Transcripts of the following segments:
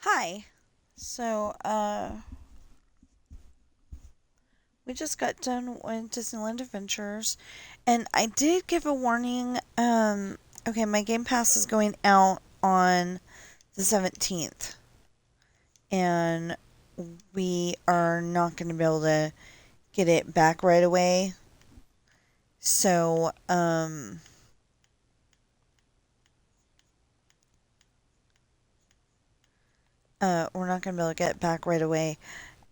Hi. So, we just got done with Disneyland Adventures, and I did give a warning. Okay, my Game Pass is going out on the 17th, and we are not going to be able to get it back right away. So, we're not going to be able to get it back right away.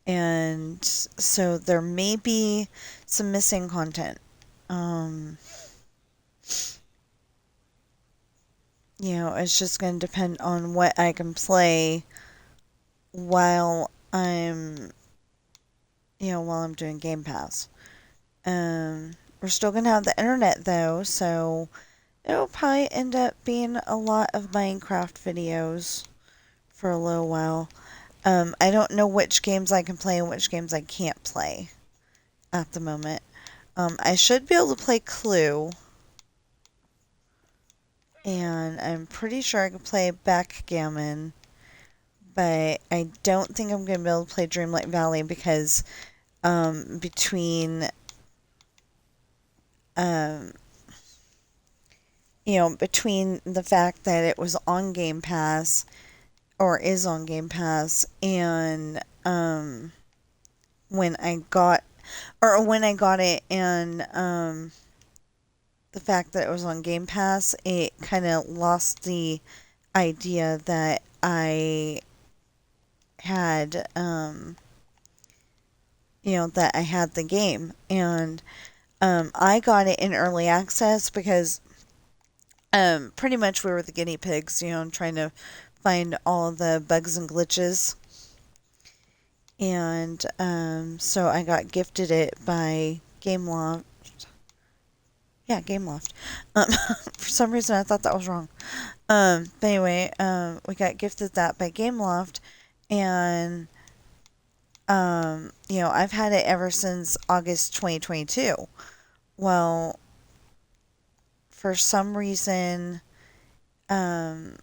And so there may be some missing content. Um, it's just going to depend on what I can play while I'm doing Game Pass. We're still going to have the internet though, so it'll probably end up being a lot of Minecraft videos for a little while. I don't know which games I can play and which games I can't play at the moment. I should be able to play Clue, and I'm pretty sure I can play Backgammon, but I don't think I'm going to be able to play Dreamlight Valley because between um, between the fact that it was on Game Pass or is on Game Pass and when I got when I got it and the fact that it was on Game Pass, it kind of lost the idea that I had that I had the game. And I got it in early access because pretty much we were the guinea pigs, trying to find all the bugs and glitches. And so I got gifted it by Gameloft. Yeah, Gameloft. Um, for some reason, I thought that was wrong. But anyway, we got gifted that by Gameloft, and I've had it ever since August 2022. Well, for some reason, um,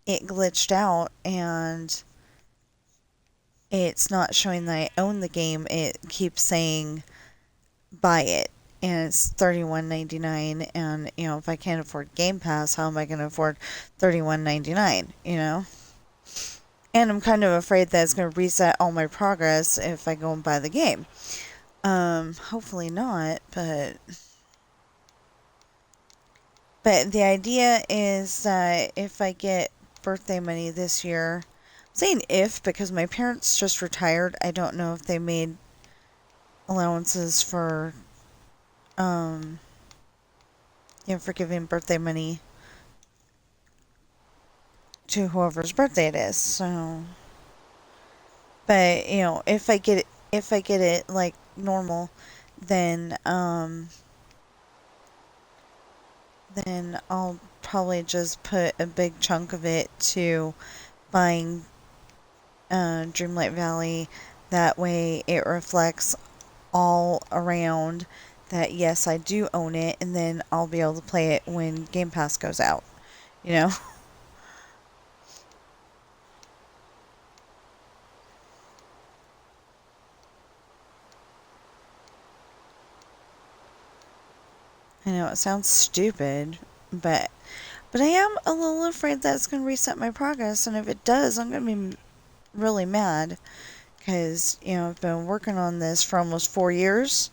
it glitched out and it's not showing that I own the game. It keeps saying buy it, and it's $31.99. And if I can't afford Game Pass, how am I going to afford $31.99? And I'm kind of afraid that it's going to reset all my progress if I go and buy the game. Hopefully not, but the idea is that if I get birthday money this year, I'm saying if because my parents just retired. I don't know if they made allowances for for giving birthday money to whoever's birthday it is. So, but if I get it like normal, then then I'll probably just put a big chunk of it to buying Dreamlight Valley. That way it reflects all around that yes, I do own it, and then I'll be able to play it when Game Pass goes out. You know? I know it sounds stupid, but I am a little afraid that it's going to reset my progress, and if it does, I'm going to be really mad because I've been working on this for almost 4 years.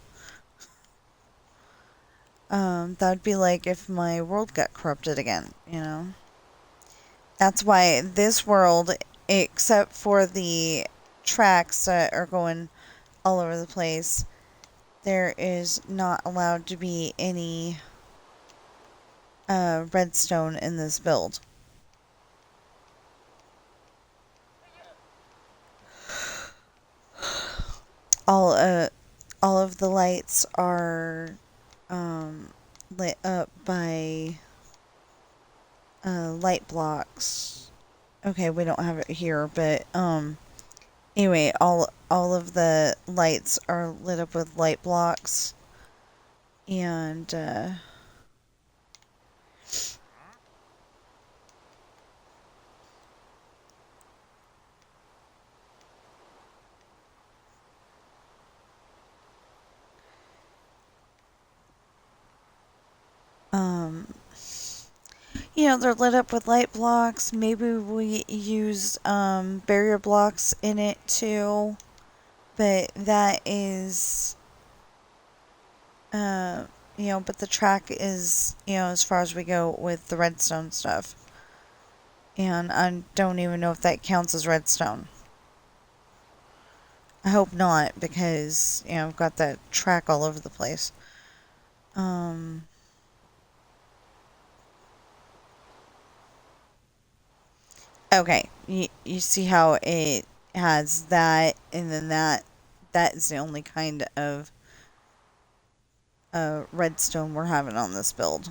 That'd be like if my world got corrupted again. That's why this world, except for the tracks that are going all over the place, there is not allowed to be any redstone in this build. All all of the lights are lit up by light blocks. Okay, we don't have it here, but anyway, all of the lights are lit up with light blocks, and they're lit up with light blocks. Maybe we use barrier blocks in it too. But that is, but the track is, as far as we go with the redstone stuff. And I don't even know if that counts as redstone. I hope not, because, I've got that track all over the place. Okay, you see how it has that, and then that is the only kind of redstone we're having on this build.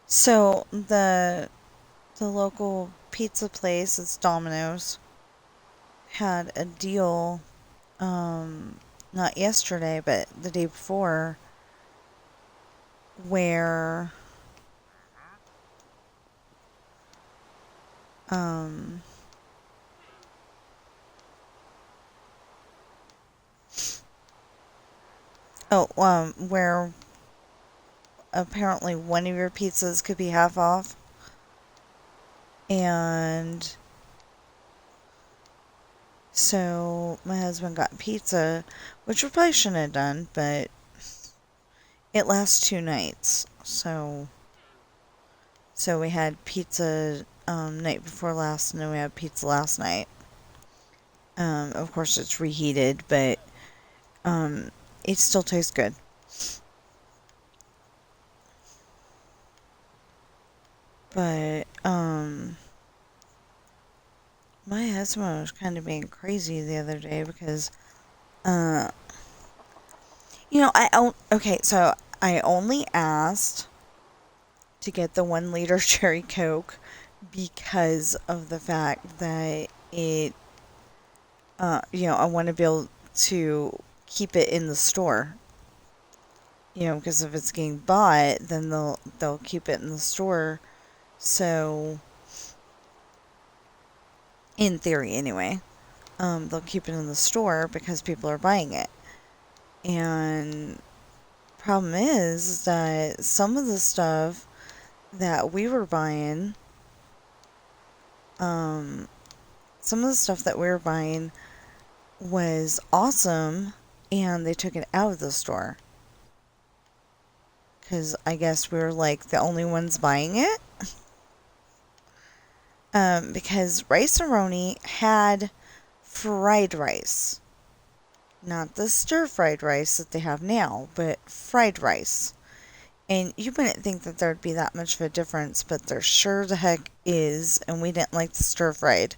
So the local pizza place, it's Domino's, had a deal, not yesterday, but the day before, where um, where apparently one of your pizzas could be half off. And so my husband got pizza, which we probably shouldn't have done, but it lasts 2 nights. So we had pizza night before last, and then we had pizza last night. Of course, it's reheated, but it still tastes good. But my husband was kind of being crazy the other day because so I only asked to get the 1 liter cherry Coke because of the fact that it, I want to be able to keep it in the store. Because if it's getting bought, then they'll keep it in the store. So, in theory, anyway, they'll keep it in the store because people are buying it. And problem is that some of the stuff that we were buying, was awesome, and they took it out of the store. Because I guess we were like the only ones buying it. Because Rice-A-Roni had fried rice. Not the stir-fried rice that they have now, but fried rice. And you wouldn't think that there'd be that much of a difference, but there sure the heck is. And we didn't like the stir-fried.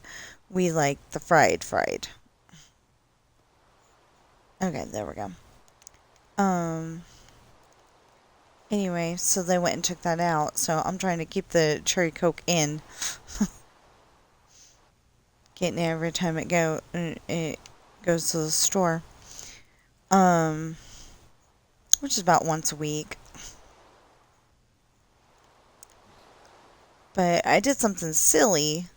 We liked the fried. Okay, there we go. Anyway, so they went and took that out. So I'm trying to keep the cherry Coke in. Getting it every time it goes to the store. Which is about once a week. But I did something silly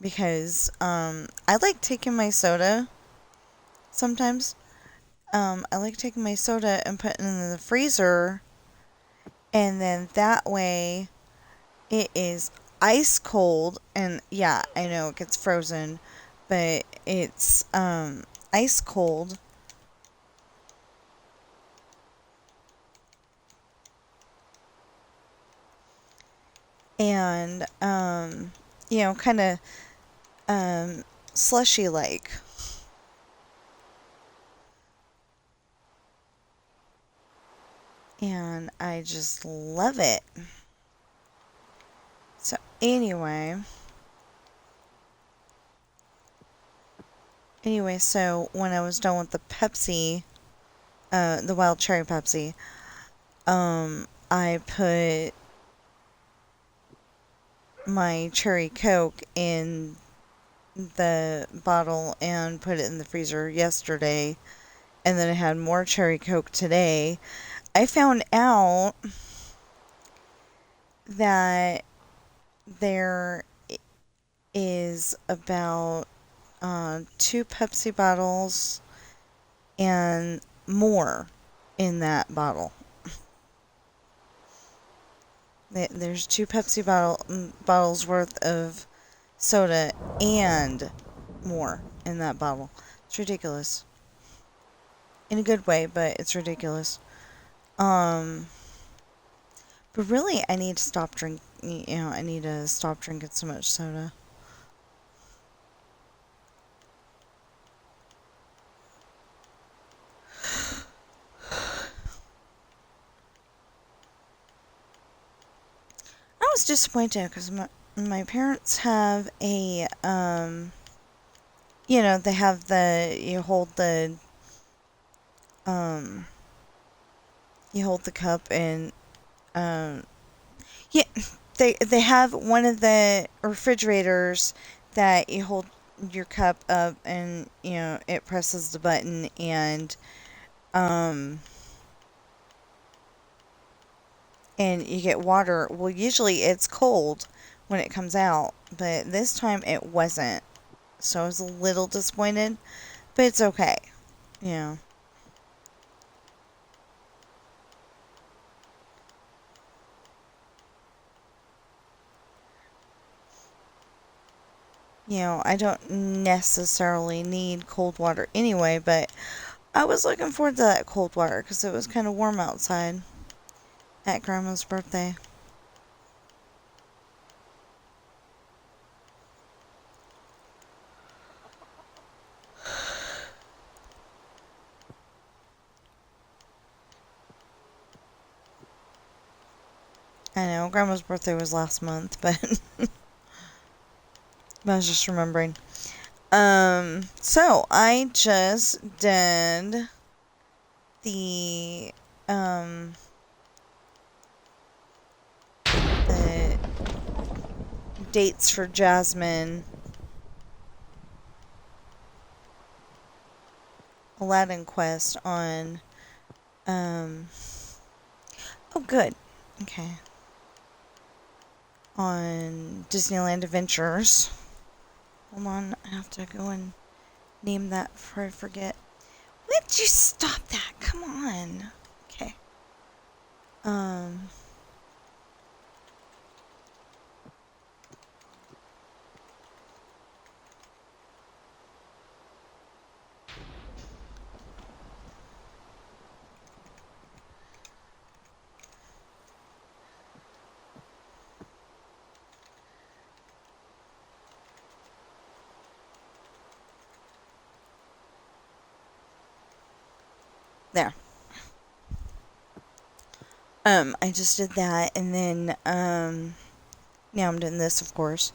because I like taking my soda sometimes. I like taking my soda and putting it in the freezer, and then that way it is ice cold. And yeah, I know it gets frozen, but it's ice cold. And kind of slushy like. And I just love it. So anyway, so when I was done with the Pepsi, the wild cherry Pepsi, I put my cherry Coke in the bottle and put it in the freezer yesterday, and then I had more cherry Coke today. I found out that there is about 2 Pepsi bottles and more in that bottle. There's 2 Pepsi bottles worth of soda and more in that bottle. It's ridiculous. In a good way, but it's ridiculous. But really, I need to stop I need to stop drinking so much soda. I was disappointed because my parents have a, they have you hold the cup and, yeah, they have one of the refrigerators that you hold your cup up and, it presses the button um, and you get water. Well, usually it's cold when it comes out, but this time it wasn't. So I was a little disappointed, but it's okay. Yeah. I don't necessarily need cold water anyway, but I was looking forward to that cold water because it was kind of warm outside at Grandma's birthday. I know, Grandma's birthday was last month, but I was just remembering. So I just did the, the dates for Jasmine Aladdin quest on, oh good, okay, on Disneyland Adventures. Hold on, I have to go and name that before I forget. Would you stop that? Come on. Okay. There. I just did that, and then, now I'm doing this, of course.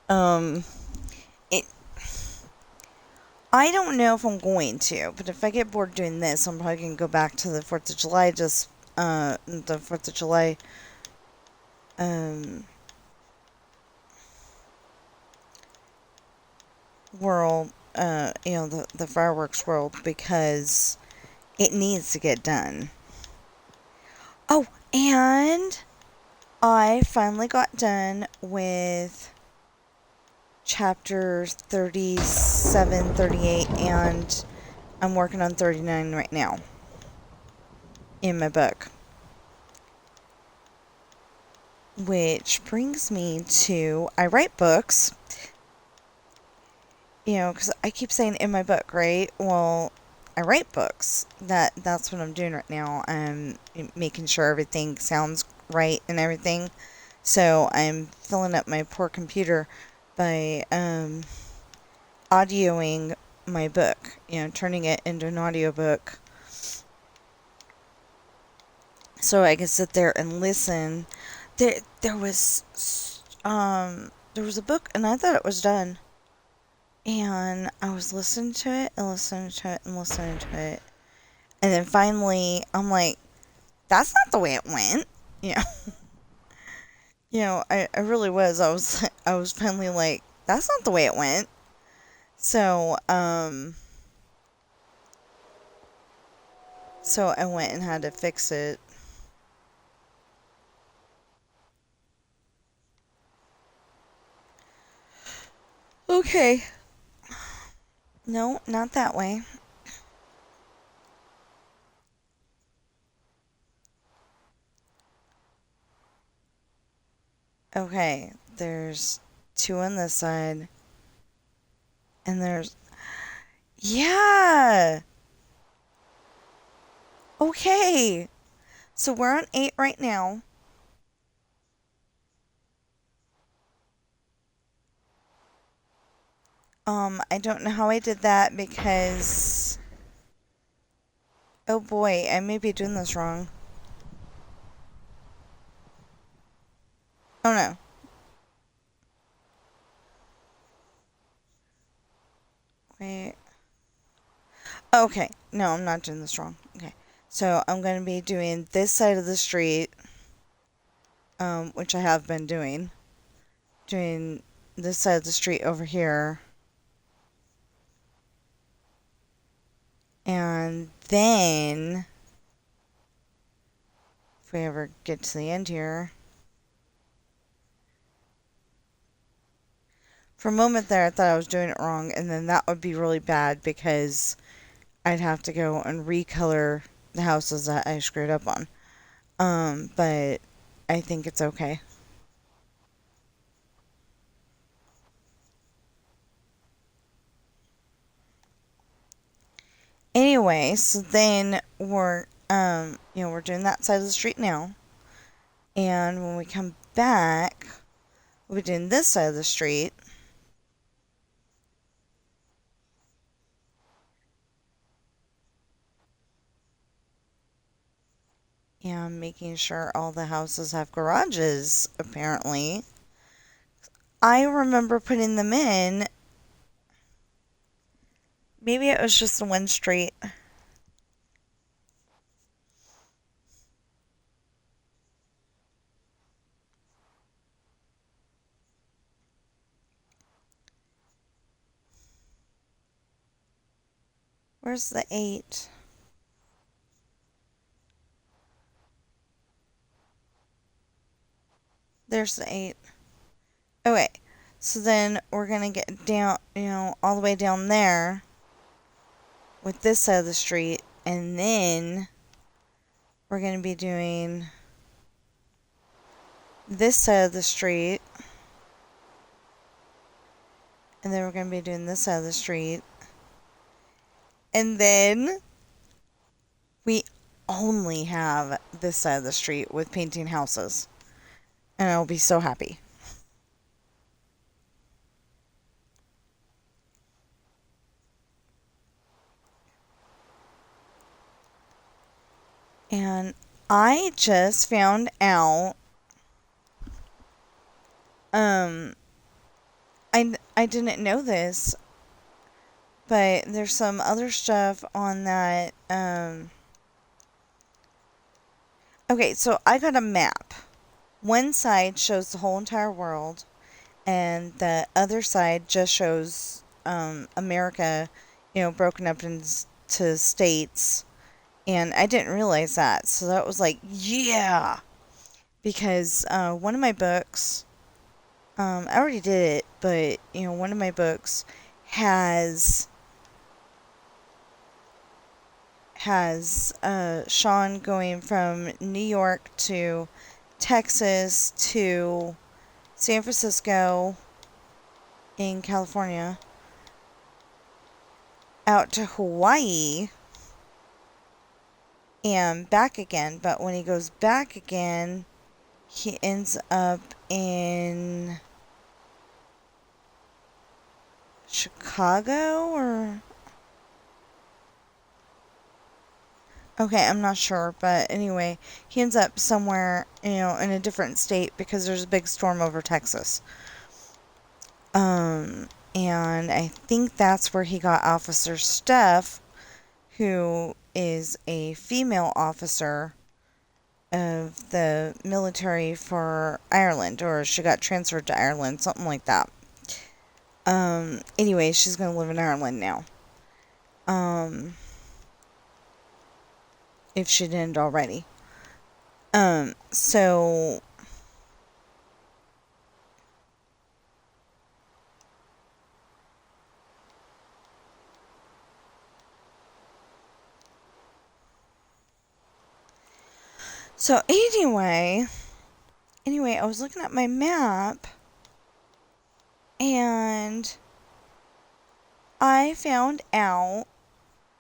It, I don't know if I'm going to, but if I get bored doing this, I'm probably going to go back to the 4th of July, the 4th of July, world, the fireworks world, because it needs to get done. Oh, and I finally got done with chapter 37, 38, and I'm working on 39 right now in my book. Which brings me to, I write books, because I keep saying in my book, right? Well, I write books. That's what I'm doing right now. I'm making sure everything sounds right and everything. So I'm filling up my poor computer by audioing my book, turning it into an audiobook. So I can sit there and listen. There was a book and I thought it was done. And I was listening to it and listening to it and listening to it. And then finally, I'm like, that's not the way it went. I really was. I was finally like, that's not the way it went. So, so I went and had to fix it. Okay. No, not that way. Okay, there's two on this side, and there's. Yeah! Okay! So we're on 8 right now. I don't know how I did that because. Oh boy, I may be doing this wrong. Oh no. Wait. Okay. No, I'm not doing this wrong. Okay. So I'm going to be doing this side of the street, which I have been doing. Doing this side of the street over here. And then, if we ever get to the end here. For a moment there, I thought I was doing it wrong, and then that would be really bad because I'd have to go and recolor the houses that I screwed up on. But I think it's okay. Anyway, so then we're doing that side of the street now. And when we come back, we're doing this side of the street. And making sure all the houses have garages, apparently. I remember putting them in. Maybe it was just the one street. Where's the 8? There's the 8. Okay, so then we're going to get down, all the way down there with this side of the street. And then we're going to be doing this side of the street. And then we're going to be doing this side of the street. And then we only have this side of the street with painting houses. And I'll be so happy. And I just found out, I didn't know this, but there's some other stuff on that, okay, so I got a map. One side shows the whole entire world, and the other side just shows, America, broken up into states. And I didn't realize that. So that was like, yeah! Because one of my books, I already did it, but, one of my books has Sean going from New York to Texas to San Francisco in California, out to Hawaii, and back again. But when he goes back again, he ends up in Chicago, or okay, I'm not sure, but anyway, he ends up somewhere, in a different state because there's a big storm over Texas. And I think that's where he got Officer Steph, who is a female officer, of the military for Ireland, or she got transferred to Ireland, something like that. Anyway, she's gonna live in Ireland now. If she didn't already. So anyway, I was looking at my map and I found out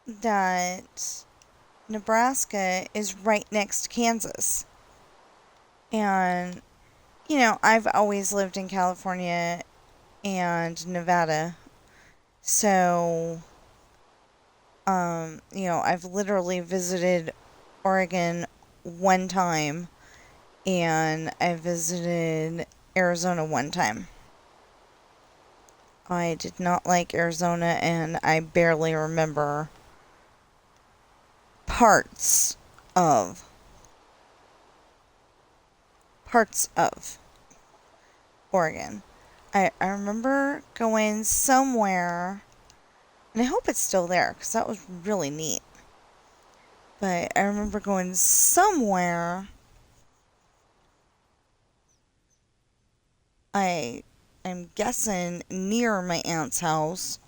that Nebraska is right next to Kansas. And, I've always lived in California and Nevada. So, I've literally visited Oregon one time and I visited Arizona one time. I did not like Arizona and I barely remember parts of Oregon. I remember going somewhere, and I hope it's still there because that was really neat. But I remember going somewhere. I'm guessing near my aunt's house.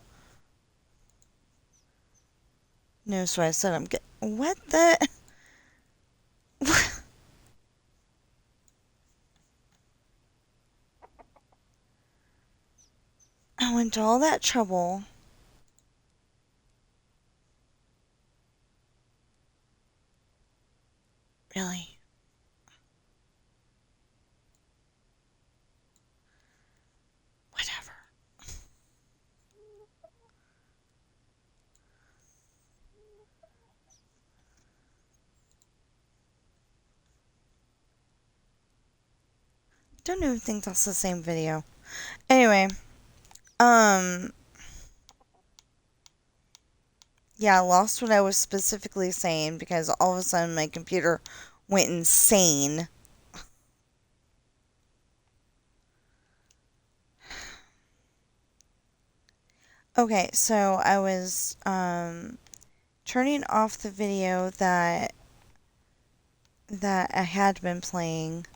No, so I said what the? I went to all that trouble. Really? Whatever. Don't even think that's the same video. Anyway, yeah, I lost what I was specifically saying because all of a sudden my computer went insane. Okay, so I was turning off the video that I had been playing,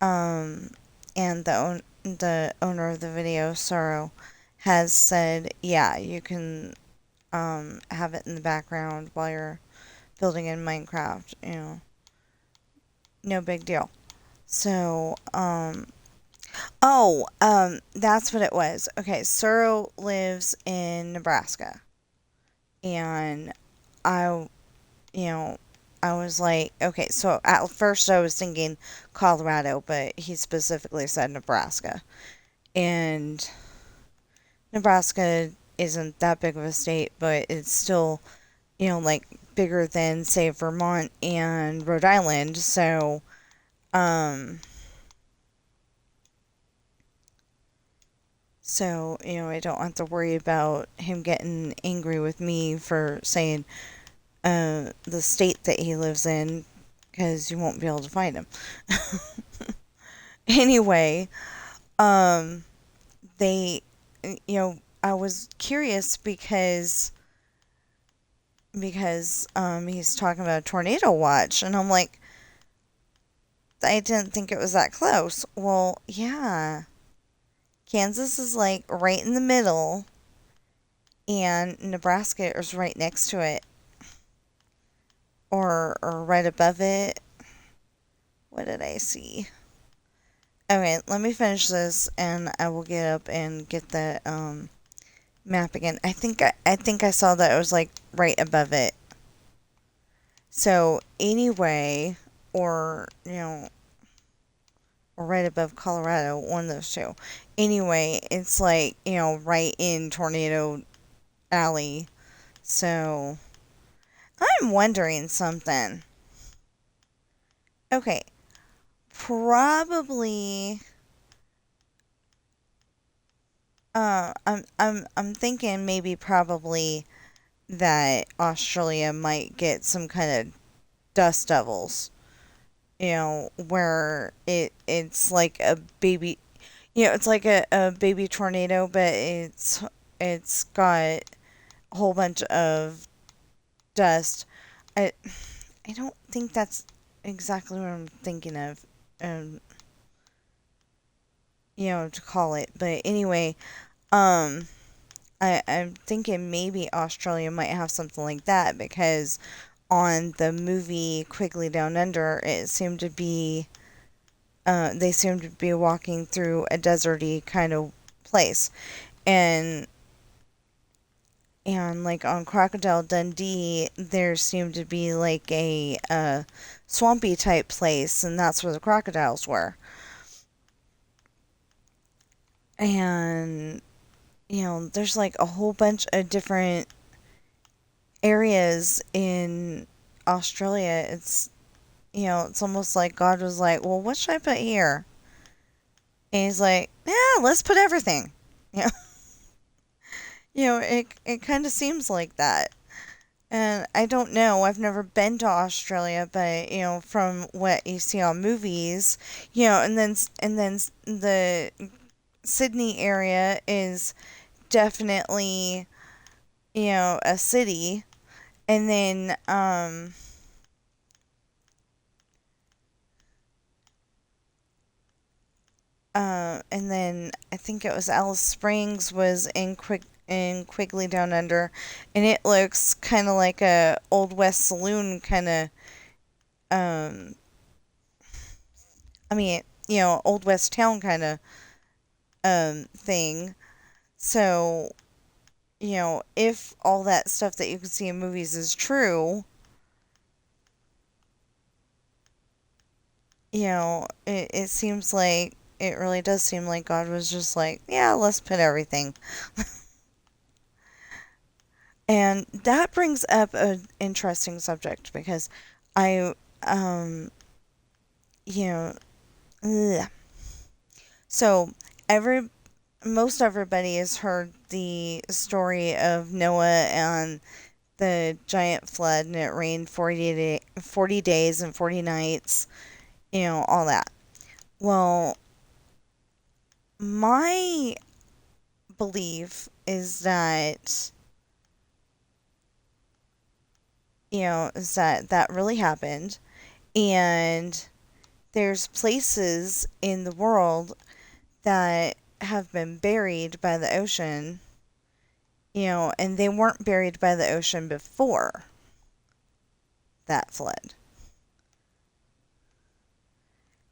and the owner of the video, Sorrow, has said, yeah, you can have it in the background while you're building in Minecraft, no big deal. So, that's what it was. Okay, Sorrow lives in Nebraska, and I, you know, I was like, okay, so at first I was thinking Colorado, but he specifically said Nebraska. And Nebraska isn't that big of a state, but it's still, like bigger than, say, Vermont and Rhode Island. So, I don't have to worry about him getting angry with me for saying the state that he lives in, because you won't be able to find him. Anyway, they, I was curious because he's talking about a tornado watch, and I'm like, I didn't think it was that close. Well, yeah. Kansas is like right in the middle, and Nebraska is right next to it, or right above it. What did I see? Okay, let me finish this, and I will get up and get the map again. I think I saw that it was like right above it. So anyway, or or right above Colorado, one of those two. Anyway, it's like right in Tornado Alley. So I'm wondering something. Okay, probably. I'm thinking maybe probably that Australia might get some kind of dust devils where it's like a baby, it's like a baby tornado, but it's got a whole bunch of dust. I I don't think that's exactly what I'm thinking of, um, to call it. But anyway, um, I'm thinking maybe Australia might have something like that because on the movie Quigley Down Under, it seemed to be they seemed to be walking through a deserty kind of place, and like on Crocodile Dundee, there seemed to be like a swampy type place, and that's where the crocodiles were. And there's like a whole bunch of different areas in Australia. It's almost like God was like, well, what should I put here? And he's like, yeah, let's put everything. Yeah, it kind of seems like that. And I don't know, I've never been to Australia, but from what you see on movies, and then the Sydney area is definitely, a city. And then I think it was Alice Springs was in Quigley Down Under, and it looks kind of like a old west saloon kind of um I mean, old west town kind of thing. So, if all that stuff that you can see in movies is true, it seems like it really does seem like God was just like, yeah, let's put everything. And that brings up an interesting subject because I, you know, ugh. So every most everybody has heard the story of Noah and the giant flood, and it rained 40 days and 40 nights, all that. Well, my belief is that, that really happened. And there's places in the world that have been buried by the ocean, and they weren't buried by the ocean before that flood.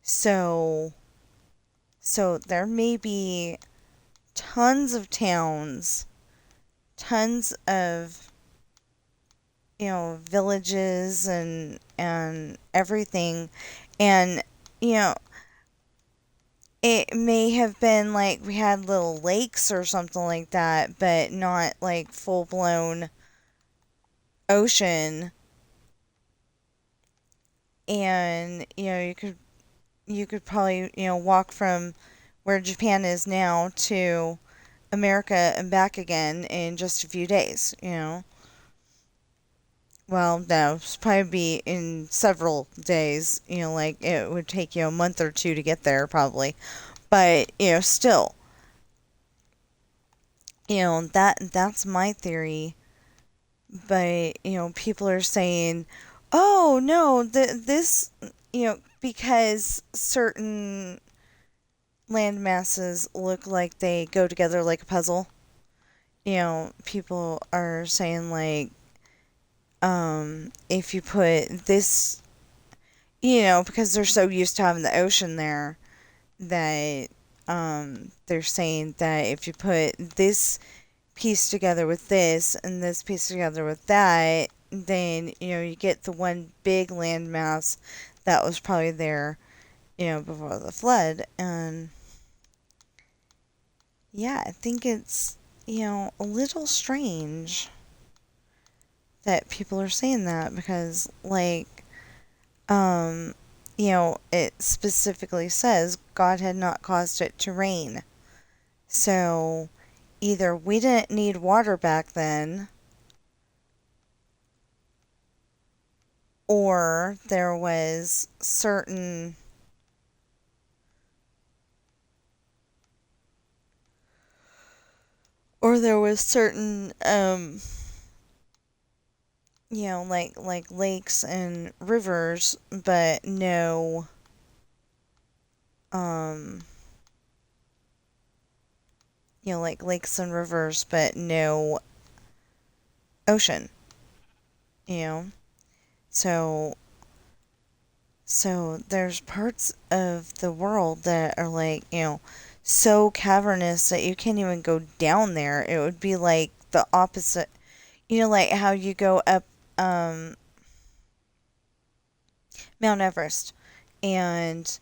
So, there may be tons of towns, tons of, villages and everything. And, you know, it may have been like we had little lakes or something like that, but not like full blown ocean. And, you could probably, walk from where Japan is now to America and back again in just a few days. Well, no, it's probably be in several days, like it would take you a month or two to get there probably. But, still, that's my theory. But, people are saying, "Oh, no, this, because certain land masses look like they go together like a puzzle." People are saying like if you put this, because they're so used to having the ocean there, that they're saying that if you put this piece together with this and this piece together with that, then you get the one big landmass that was probably there, before the flood. And yeah, I think it's a little strange that people are saying that because like it specifically says God had not caused it to rain. So either we didn't need water back then, or there was certain like lakes and rivers, but no um like lakes and rivers, but no ocean. You know, so there's parts of the world that are like so cavernous that you can't even go down there. It would be like the opposite. Like how you go up um Mount Everest, and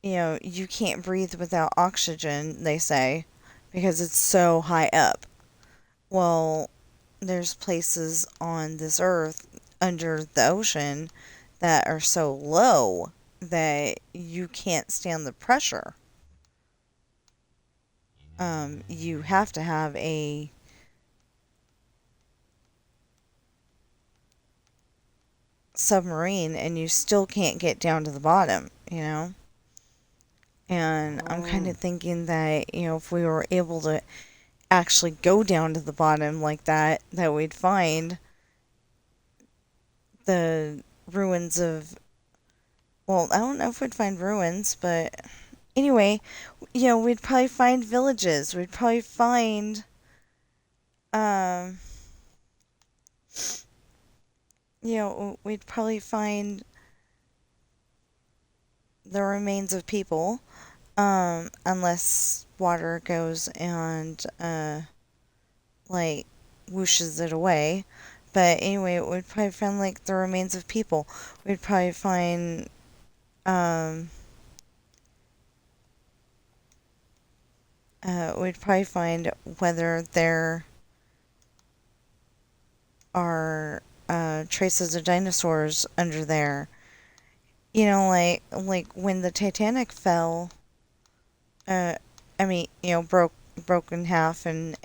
you can't breathe without oxygen, they say, because it's so high up. Well, there's places on this earth under the ocean that are so low that you can't stand the pressure. You have to have a submarine and you still can't get down to the bottom. And I'm kind of thinking that, if we were able to actually go down to the bottom like that, that we'd find the ruins of, well, I don't know if we'd find ruins, but anyway, we'd probably find villages. We'd probably find, um, we'd probably find the remains of people, unless water goes and, like, whooshes it away. But anyway, we'd probably find, like, the remains of people. We'd probably find, um, we'd probably find whether there are traces of dinosaurs under there. Like when the Titanic fell. Uh, I mean, broke in half and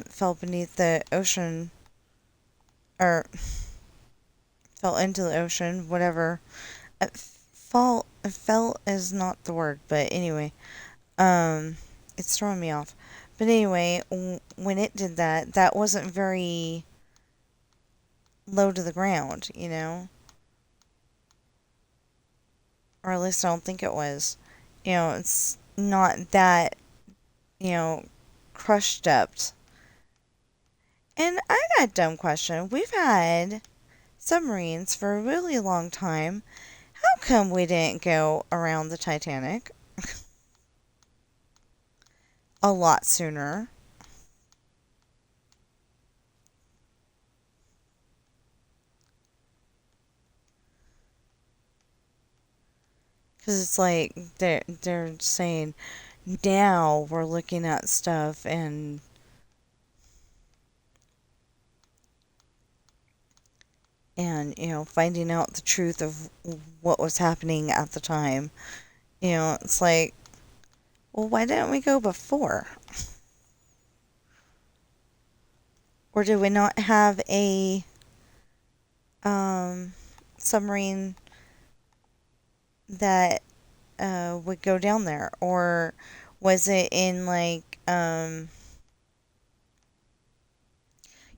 fell beneath the ocean, or fell into the ocean. Whatever. Fell is not the word, but anyway, um, it's throwing me off. But anyway, when it did that, that wasn't very low to the ground. Or at least I don't think it was. It's not that, you know, crushed up. And I got a dumb question. We've had submarines for a really long time. How come we didn't go around the Titanic a lot sooner? Because it's like they're saying now we're looking at stuff and finding out the truth of what was happening at the time. It's like, well, why didn't we go before? Or did we not have a um, submarine that would go down there? Or was it in like,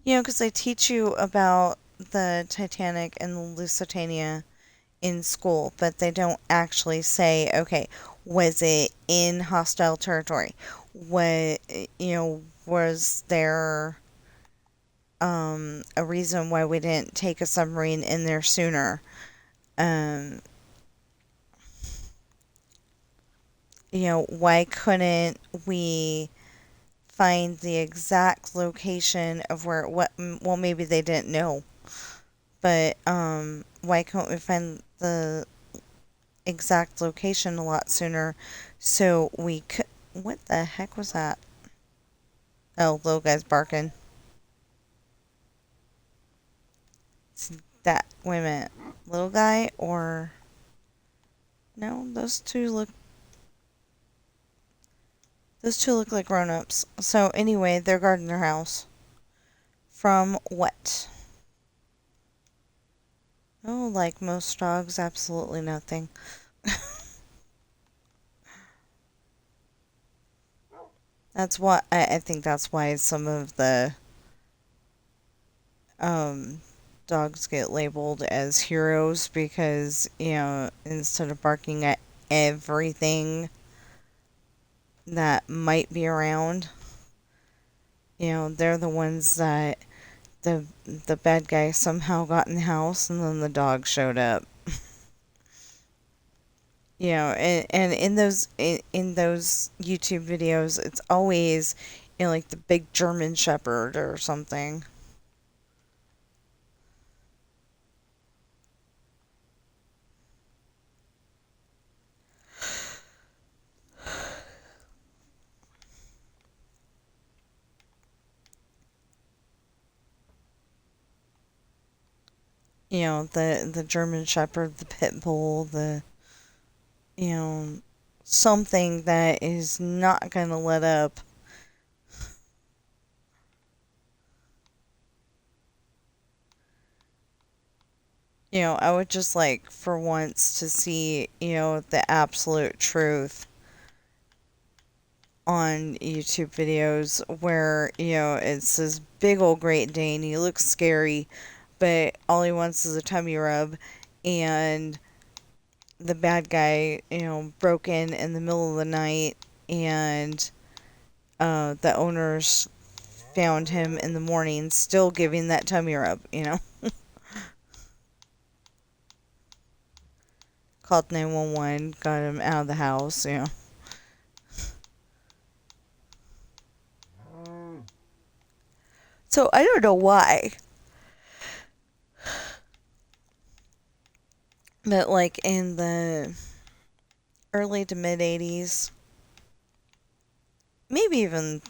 because they teach you about the Titanic and the Lusitania in school, but they don't actually say, okay, was it in hostile territory? What, was there a reason why we didn't take a submarine in there sooner? Um, why couldn't we find the exact location of where what? Well, maybe they didn't know, but why couldn't we find the exact location a lot sooner so we could? What the heck was that? Oh, little guy's barking. It's that. Wait a minute. Little guy or. No, those two look. Those two look like grown ups. So, anyway, they're guarding their house. From what? Oh, like most dogs, absolutely nothing. That's why I think that's why some of the um, dogs get labeled as heroes because, instead of barking at everything that might be around, they're the ones that the bad guy somehow got in the house and then the dog showed up. And in those YouTube videos, it's always, like the big German Shepherd or something. The German Shepherd, the pit bull, the you know something that is not gonna let up. I would just like for once to see, the absolute truth on YouTube videos where, it's this big old Great Dane. He looks scary, but all he wants is a tummy rub. And the bad guy, broke in the middle of the night, and the owners found him in the morning still giving that tummy rub. Called 911, got him out of the house. So I don't know why, but like in the early to mid 80s, maybe even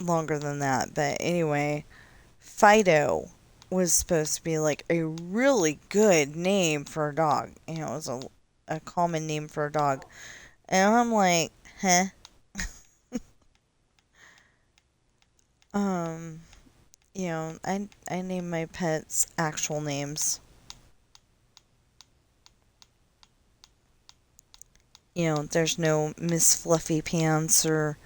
longer than that, but anyway, Fido was supposed to be like a really good name for a dog. It was a common name for a dog. And I'm like, huh? Um, I name my pets actual names. There's no Miss Fluffy Pants or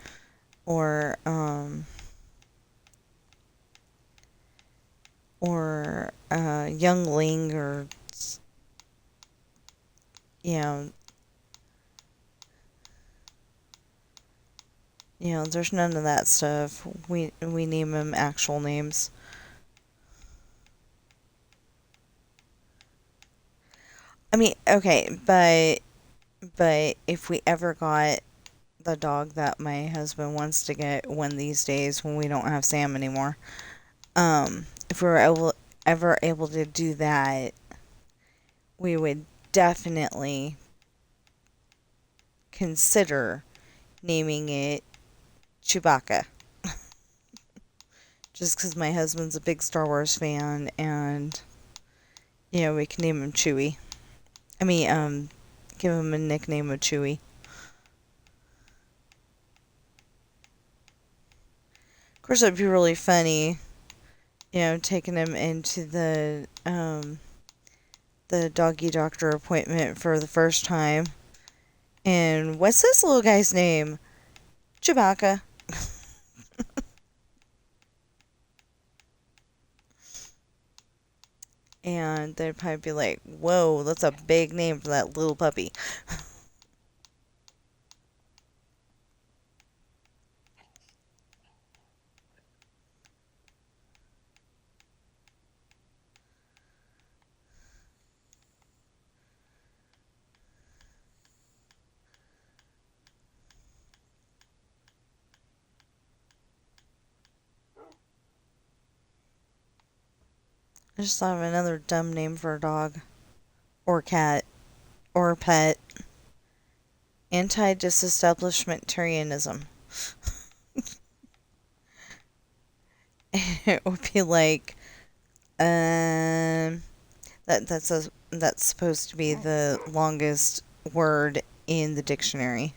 Youngling or you know there's none of that stuff. We name them actual names. I mean, okay, but if we ever got the dog that my husband wants to get one of these days when we don't have Sam anymore, if we were ever able to do that, we would definitely consider naming it Chewbacca. Just because my husband's a big Star Wars fan, and we can name him Chewie. I mean, give him a nickname of Chewie. Of course, it'd be really funny, taking him into the doggy doctor appointment for the first time. And what's this little guy's name? Chewbacca. And they'd probably be like, whoa, that's a big name for that little puppy. I just thought of another dumb name for a dog. Or cat. Or pet. Anti-disestablishmentarianism. It would be like, that's supposed to be the longest word in the dictionary.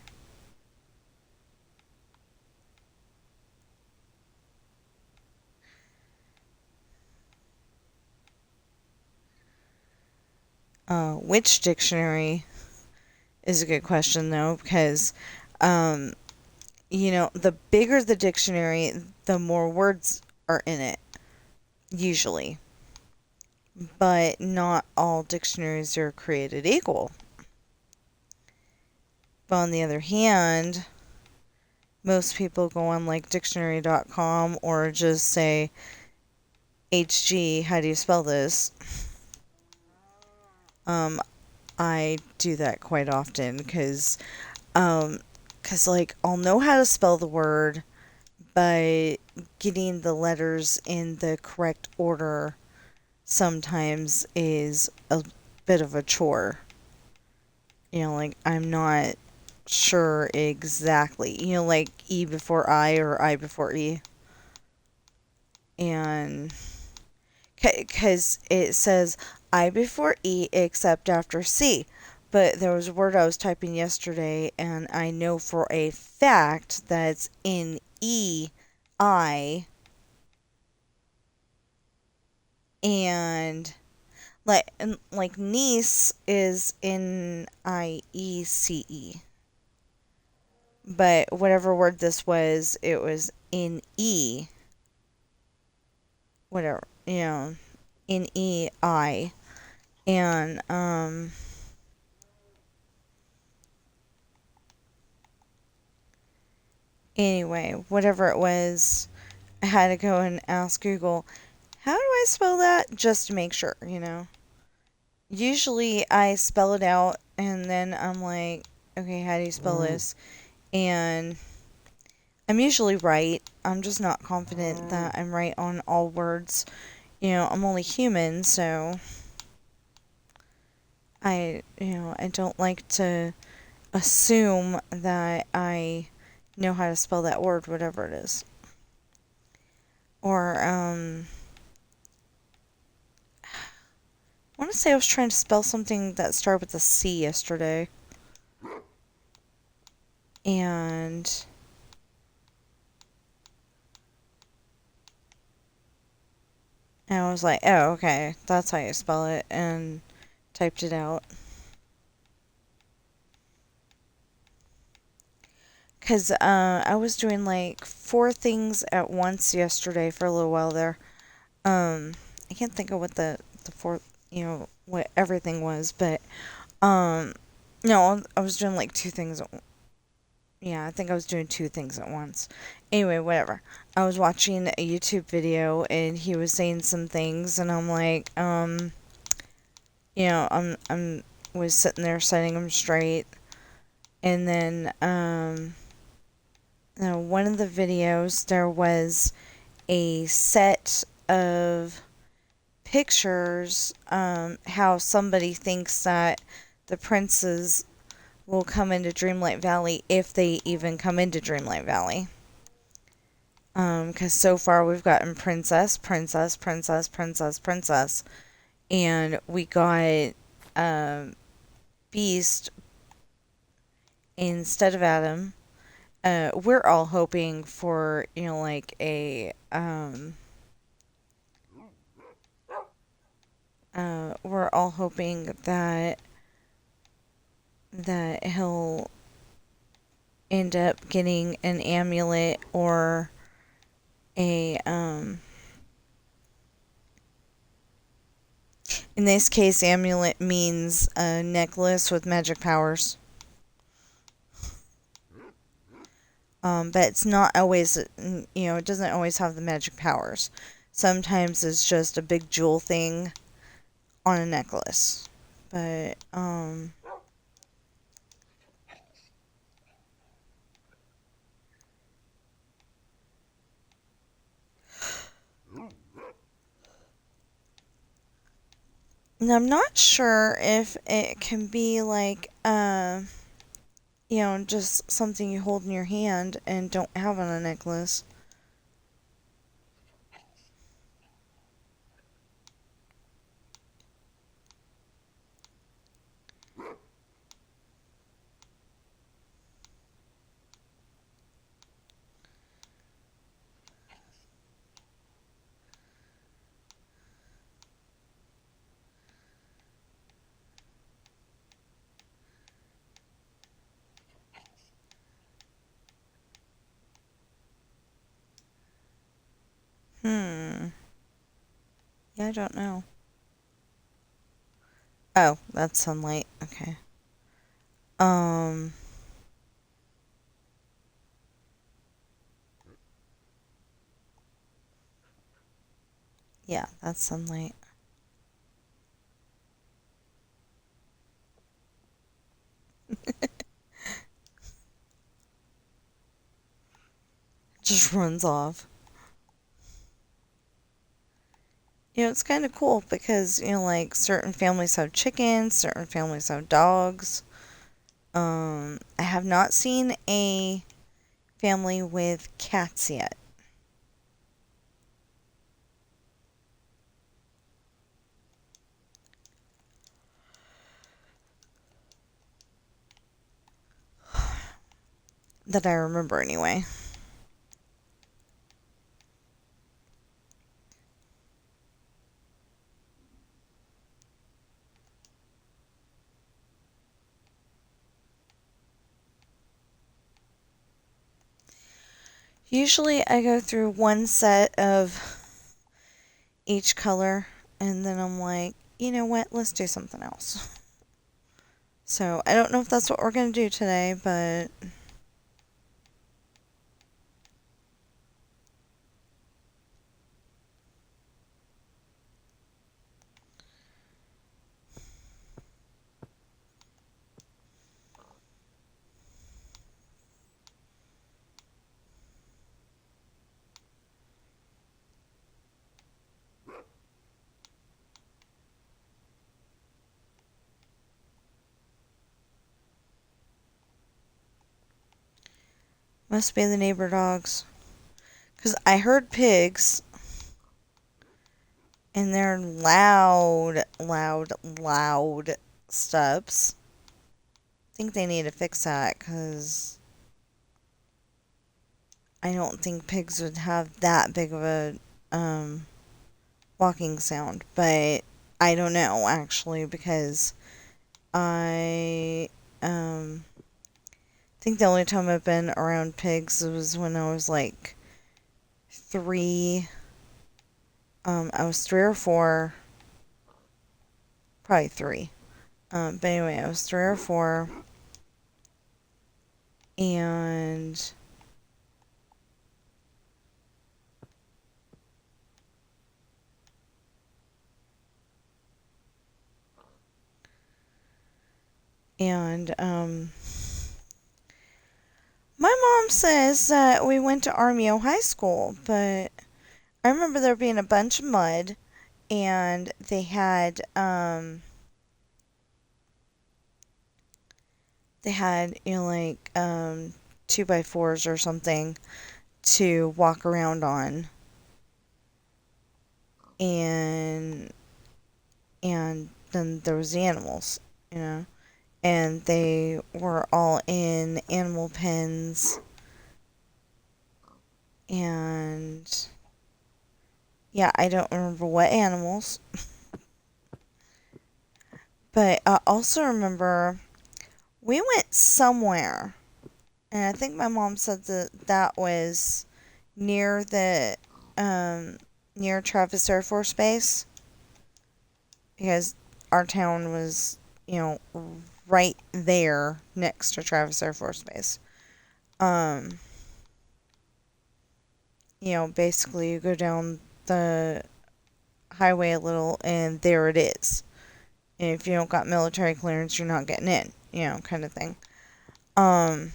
Which dictionary is a good question, though, because, the bigger the dictionary, the more words are in it, usually. But not all dictionaries are created equal. But on the other hand, most people go on like dictionary.com or just say, HG, how do you spell this? I do that quite often because, like, I'll know how to spell the word, but getting the letters in the correct order sometimes is a bit of a chore. Like, I'm not sure exactly. Like E before I or I before E. And because it says I before E except after C. But there was a word I was typing yesterday, and I know for a fact that it's in E, I, and like niece is in IECE. But whatever word this was, it was in E. Whatever, in E, I. And, anyway, whatever it was, I had to go and ask Google, how do I spell that? Just to make sure, Usually I spell it out and then I'm like, okay, how do you spell this? And I'm usually right. I'm just not confident that I'm right on all words. I'm only human, so I don't like to assume that I know how to spell that word, whatever it is. Or, I want to say I was trying to spell something that started with a C yesterday. And I was like, oh, okay, that's how you spell it, and typed it out. Because I was doing like 4 things at once yesterday for a little while there. I can't think of what the fourth, what everything was, but no, I was doing like 2 things. Yeah, I think I was doing 2 things at once. Anyway, whatever. I was watching a YouTube video and he was saying some things, and I'm like, I'm was sitting there setting them straight, and then one of the videos there was a set of pictures, how somebody thinks that the princes will come into Dreamlight Valley if they even come into Dreamlight Valley. Because so far we've gotten princess, princess, princess, princess, princess, and we got Beast instead of Adam. We're all hoping for like we're all hoping that he'll end up getting an amulet or a in this case amulet means a necklace with magic powers. But it's not always, it doesn't always have the magic powers. Sometimes it's just a big jewel thing on a necklace. But, and I'm not sure if it can be like, just something you hold in your hand and don't have on a necklace. Hmm. Yeah, I don't know. Oh, that's sunlight. Okay. Um, yeah, that's sunlight. Just runs off. It's kind of cool because, like certain families have chickens, certain families have dogs. I have not seen a family with cats yet. That I remember anyway. Usually I go through one set of each color and then I'm like, you know what, let's do something else. So I don't know if that's what we're going to do today, but must be the neighbor dogs. Because I heard pigs and they're loud, loud, loud steps. I think they need to fix that because I don't think pigs would have that big of a um, walking sound. But I don't know actually because I think the only time I've been around pigs was when I was like 3. I was 3 or 4, probably 3. But anyway, I was 3 or 4, and and my mom says that we went to Armio High School, but I remember there being a bunch of mud, and they had like 2x4s or something to walk around on, and then there was the animals, and they were all in animal pens, and yeah, I don't remember what animals, but I also remember we went somewhere, and I think my mom said that that was near the um near Travis Air Force Base because our town was, right there next to Travis Air Force Base. Um, basically you go down the highway a little and there it is. And if you don't got military clearance, you're not getting in, kind of thing. Um,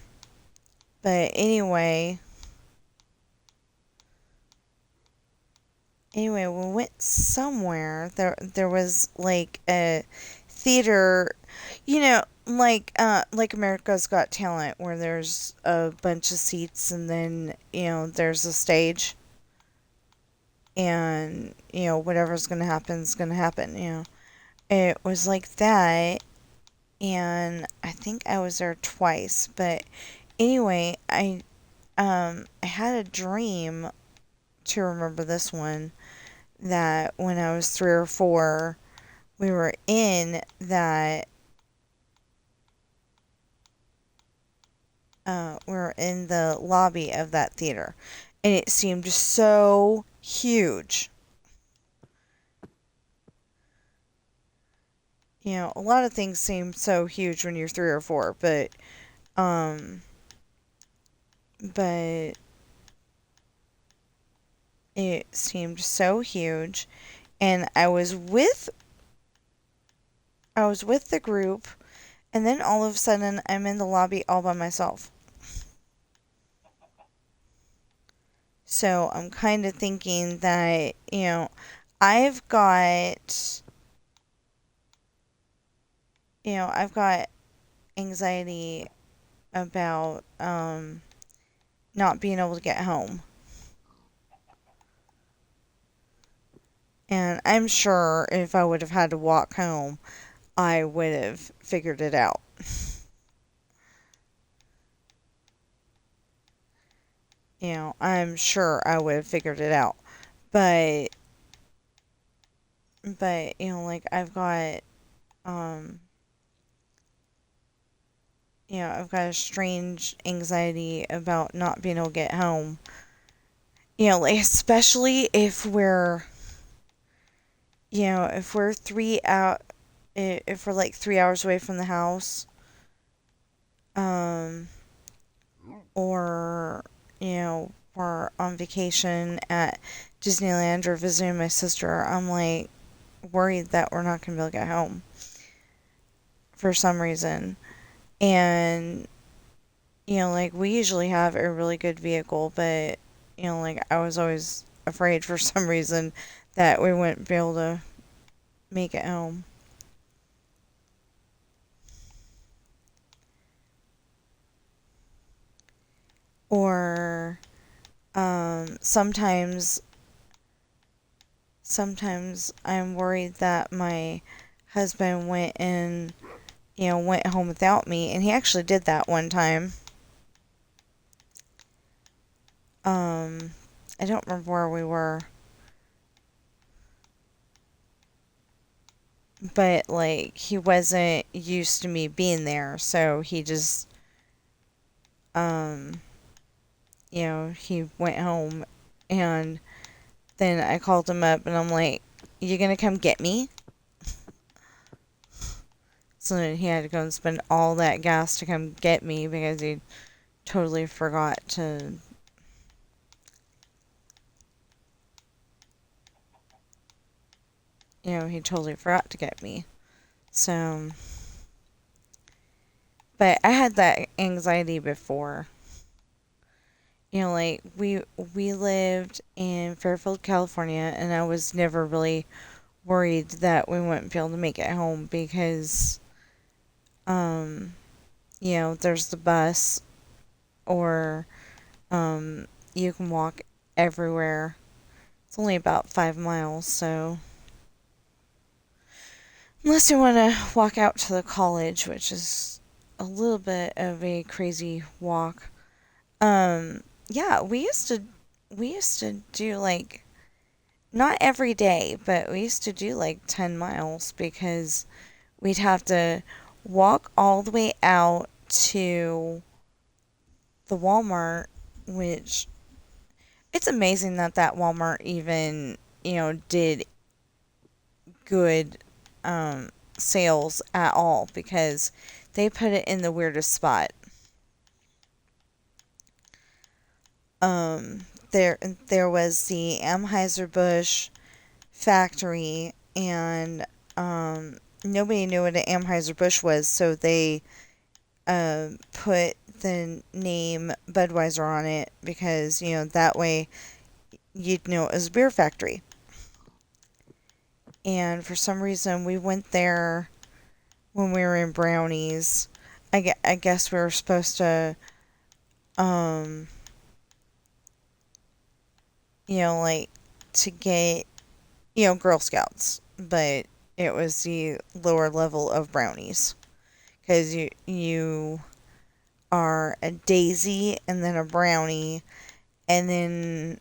but anyway, we went somewhere. There was like a theater, like America's Got Talent, where there's a bunch of seats and then there's a stage, and whatever's gonna happen is gonna happen. It was like that, and I think I was there twice. But anyway, I had a dream to remember this one that when I was 3 or 4, we were in that we were in the lobby of that theater, and it seemed so huge. A lot of things seem so huge when you're 3 or 4, um, but it seemed so huge, and I was with the group, and then all of a sudden I'm in the lobby all by myself. So I'm kind of thinking that, I've got, I've got anxiety about not being able to get home. And I'm sure if I would have had to walk home, I would have figured it out. I'm sure I would have figured it out. But, like um, I've got a strange anxiety about not being able to get home. Like especially if we're 3 out, if we're like 3 hours away from the house, um, or we're on vacation at Disneyland or visiting my sister, I'm like worried that we're not gonna be able to get home for some reason. And like we usually have a really good vehicle, but like I was always afraid for some reason that we wouldn't be able to make it home. Or sometimes I'm worried that my husband went home without me, and he actually did that one time. I don't remember where we were, but like he wasn't used to me being there, so he just um he went home, and then I called him up and I'm like, "You gonna come get me?" So then he had to go and spend all that gas to come get me because he totally forgot to he totally forgot to get me. So, but I had that anxiety before. Like we lived in Fairfield, California, and I was never really worried that we wouldn't be able to make it home because um there's the bus, or you can walk everywhere. It's only about 5 miles, so unless you want to walk out to the college, which is a little bit of a crazy walk. Yeah, we used to do like not every day, but we used to do like 10 miles because we'd have to walk all the way out to the Walmart, which it's amazing that Walmart even, did good sales at all because they put it in the weirdest spot. Um, there was the Anheuser-Busch factory, and nobody knew what an Anheuser-Busch was, so they put the name Budweiser on it because that way you'd know it was a beer factory. And for some reason, we went there when we were in Brownies. I guess we were supposed to, um, like to get, Girl Scouts, but it was the lower level of Brownies because you are a Daisy and then a Brownie, and then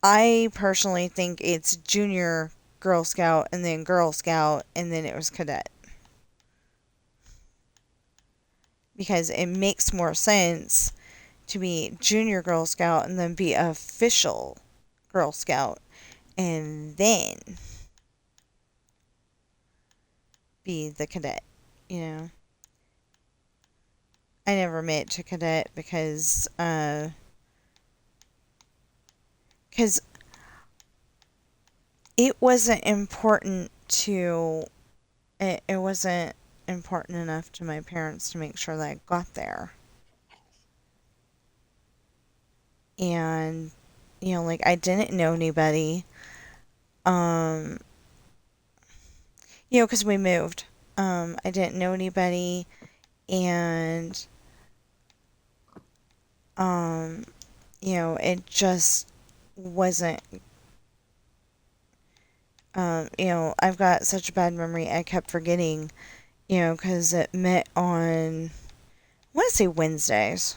I personally think it's Junior Girl Scout and then Girl Scout and then it was Cadet because it makes more sense to be junior Girl Scout and then be official Girl Scout and then be the cadet, you know. I never made it to cadet because it wasn't important to it wasn't important enough to my parents to make sure that I got there. And like I didn't know anybody. Um, because we moved. I didn't know anybody, and um, it just wasn't. I've got such a bad memory. I kept forgetting, because it met on, I want to say Wednesdays.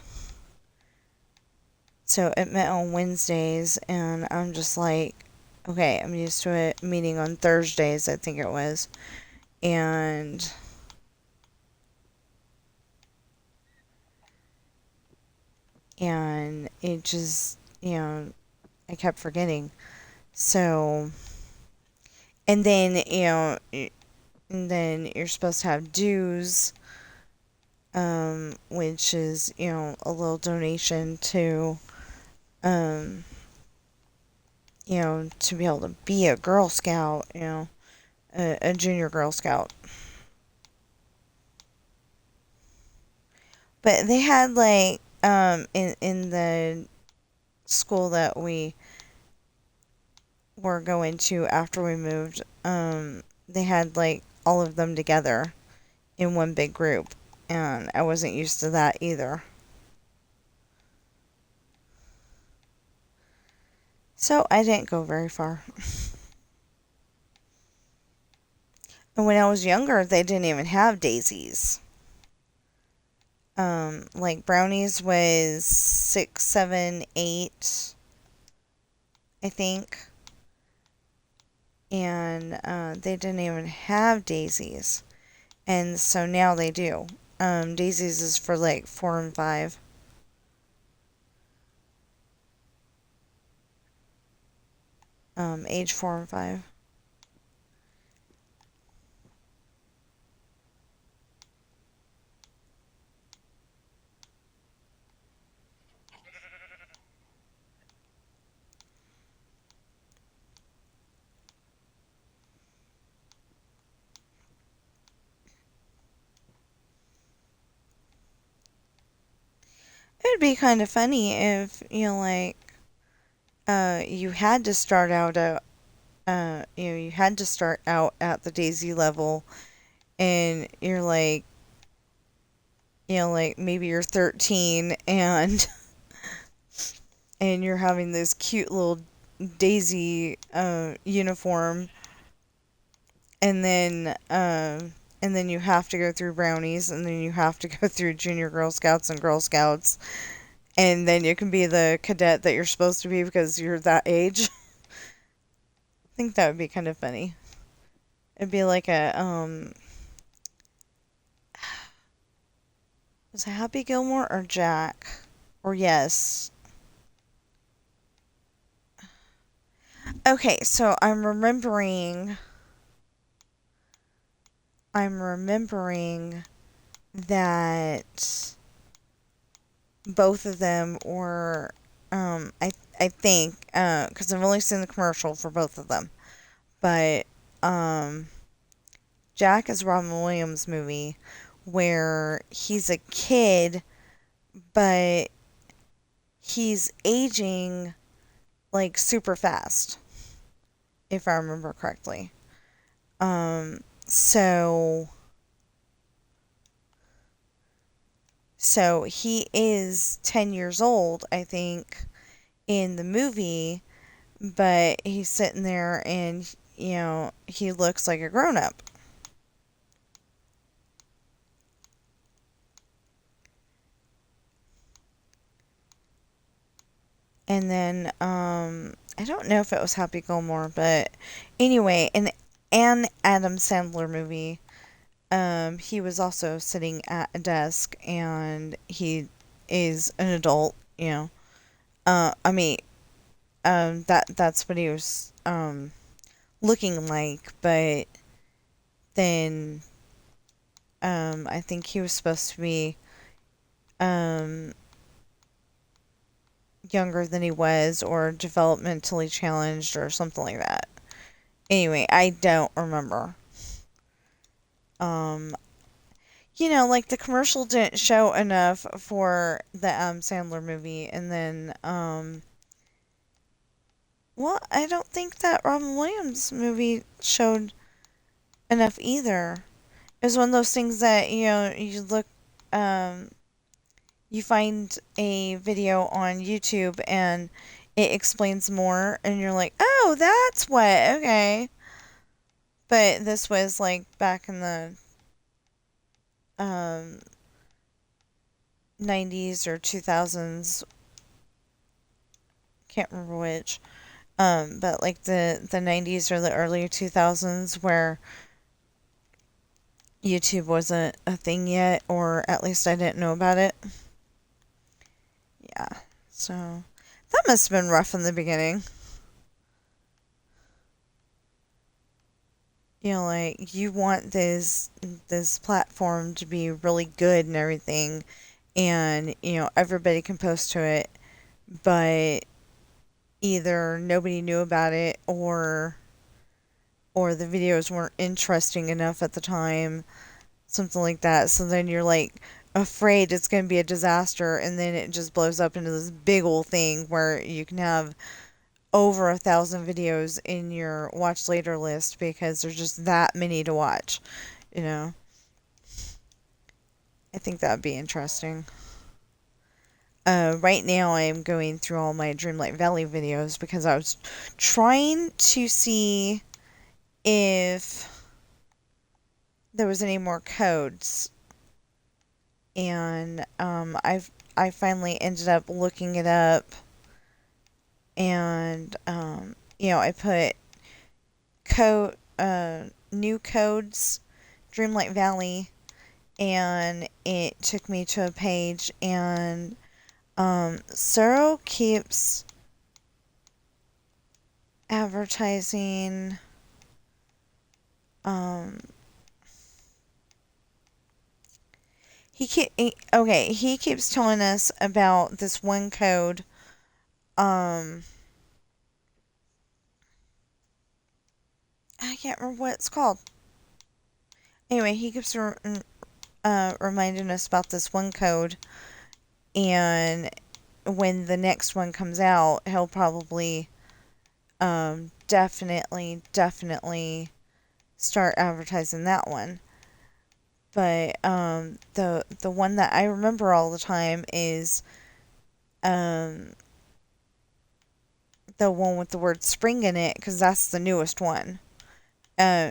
So it met on Wednesdays, and I'm just like, okay, I'm used to it meeting on Thursdays, I think it was. And it just, I kept forgetting. So, and then, and then you're supposed to have dues, which is, a little donation to, um, to be able to be a Girl Scout, a junior Girl Scout. But they had like in the school that we were going to after we moved, they had like all of them together in one big group, and I wasn't used to that either. So I didn't go very far. And when I was younger, they didn't even have daisies. Like brownies was 6, 7, 8, I think. And they didn't even have daisies. And so now they do. Daisies is for like 4 and 5. Age 4 and 5. It would be kind of funny if, like, you had to start out at, you had to start out at the Daisy level, and you're like, like maybe you're 13 and and you're having this cute little Daisy uniform, and then you have to go through brownies, and then you have to go through junior Girl Scouts and Girl Scouts, and then you can be the cadet that you're supposed to be because you're that age. I think that would be kind of funny. It'd be like a was it Happy Gilmore or Jack? Or yes. Okay, so I'm remembering that both of them were I think because I've only seen the commercial for both of them, but um Jack is Robin Williams movie where he's a kid, but he's aging like super fast, if I remember correctly. Um, so so he is 10 years old, I think, in the movie, but he's sitting there and he looks like a grown up. And then I don't know if it was Happy Gilmore, but anyway, in an Adam Sandler movie, he was also sitting at a desk, and he is an adult, you know. I mean, that's what he was looking like, but then I think he was supposed to be um younger than he was, or developmentally challenged, or something like that. Anyway, I don't remember. Um, like the commercial didn't show enough for the Sandler movie, and then well, I don't think that Robin Williams movie showed enough either. It was one of those things that you look, um, you find a video on YouTube and it explains more, and you're like, oh, that's what, okay. But this was like back in the um, 90s or 2000s, can't remember which. But like the 90s or the early 2000s, where YouTube wasn't a thing yet, or at least I didn't know about it. Yeah, so that must have been rough in the beginning. Like you want this platform to be really good and everything, and everybody can post to it, but either nobody knew about it, or the videos weren't interesting enough at the time, something like that. So then you're like afraid it's going to be a disaster, and then it just blows up into this big old thing where you can have over 1,000 videos in your watch later list because there's just that many to watch. You know, I think that would be interesting. Right now, I am going through all my Dreamlight Valley videos because I was trying to see if there was any more codes, and I finally ended up looking it up, and I put new codes, Dreamlight Valley, and it took me to a page, and Suro keeps advertising he keeps telling us about this one code. I can't remember what it's called. Anyway, he keeps reminding us about this one code, and when the next one comes out, he'll probably definitely start advertising that one. But the one that I remember all the time is um, the one with the word spring in it, because that's the newest one.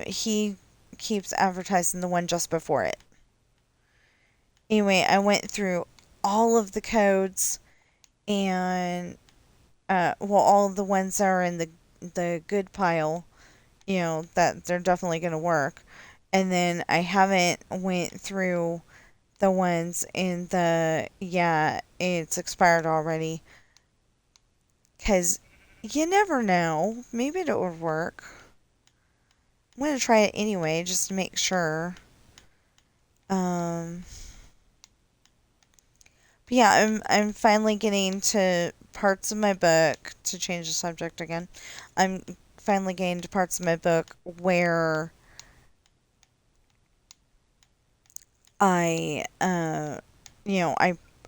He keeps advertising the one just before it. Anyway, I went through all of the codes, and all of the ones that are in the good pile, that they're definitely going to work. And then I haven't went through the ones in the, yeah, it's expired already. Because you never know. Maybe it would work. I'm going to try it anyway, just to make sure. But yeah, I'm finally getting to parts of my book, to change the subject again. I'm finally getting to parts of my book where I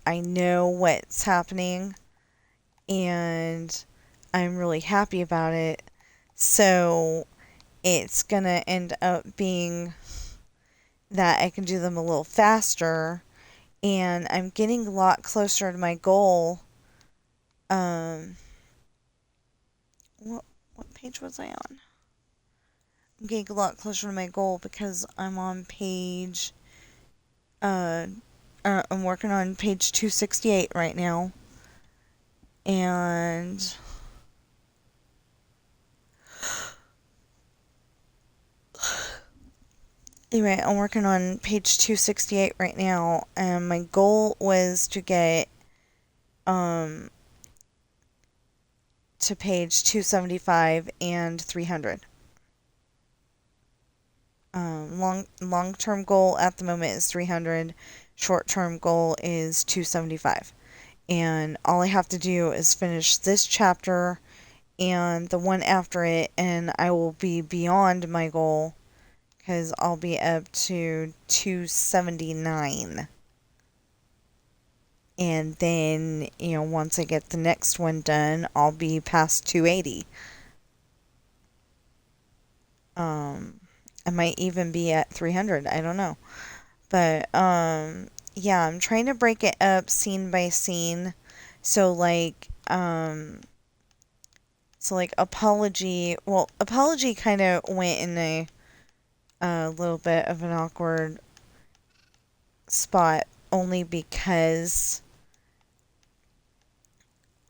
I know what's happening, and I'm really happy about it. So it's gonna end up being that I can do them a little faster, and I'm getting a lot closer to my goal. What page was I on? I'm getting a lot closer to my goal because I'm on page. I'm working on page 268 right now, and anyway, I'm working on page 268 right now, and my goal was to get um, to page 275 and 300. Long term goal at the moment is 300. Short term goal is 275. And all I have to do is finish this chapter and the one after it, and I will be beyond my goal because I'll be up to 279. And then, once I get the next one done, I'll be past 280. I might even be at 300. I don't know. But, yeah, I'm trying to break it up scene by scene. So, Apology, well, Apology kind of went in a little bit of an awkward spot only because,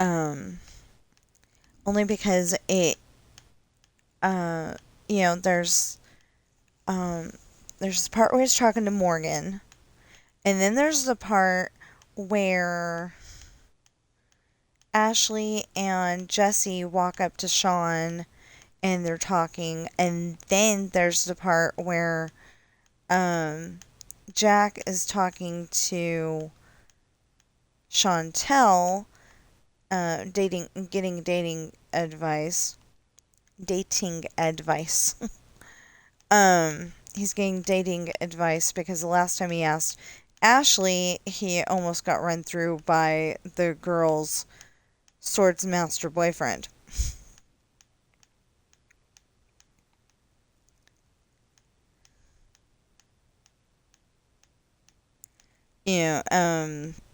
um, it, uh, you know, there's the part where he's talking to Morgan, and then there's the part where Ashley and Jesse walk up to Sean and they're talking, and then there's the part where Jack is talking to Chantel, getting dating advice. He's getting dating advice because the last time he asked Ashley, he almost got run through by the girl's swords master boyfriend.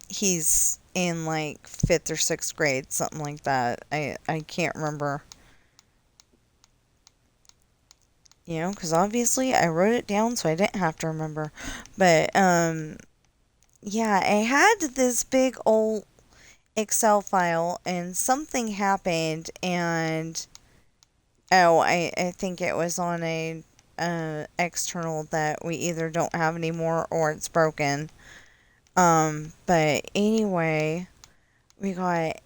He's in like 5th or 6th grade, something like that. I can't remember. Because obviously I wrote it down so I didn't have to remember. But, yeah, I had this big old Excel file and something happened and, oh, I think it was on a external that we either don't have anymore or it's broken. But anyway, we got,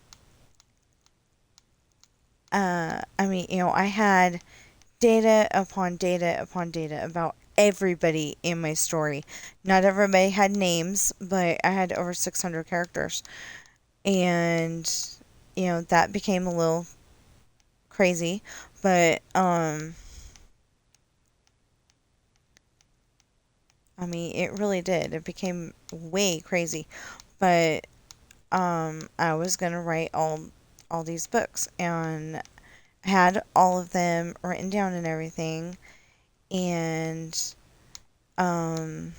I had data upon data upon data about everybody in my story. Not everybody had names, but I had over 600 characters. And, that became a little crazy. But, it really did. It became way crazy. But, I was going to write all these books. And I had all of them written down and everything. And, um,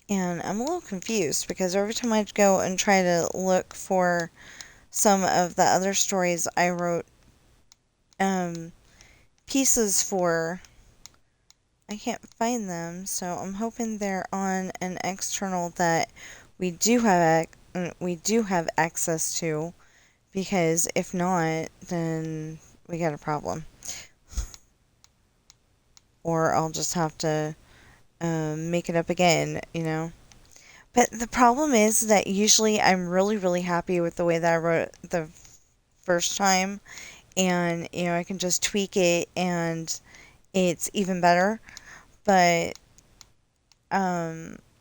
and I'm a little confused because every time I go and try to look for some of the other stories I wrote pieces for, I can't find them. So I'm hoping they're on an external that we do have access to, because if not, then we got a problem. Or I'll just have to make it up again, But the problem is that usually I'm really, really happy with the way that I wrote it the first time. And, I can just tweak it and it's even better. But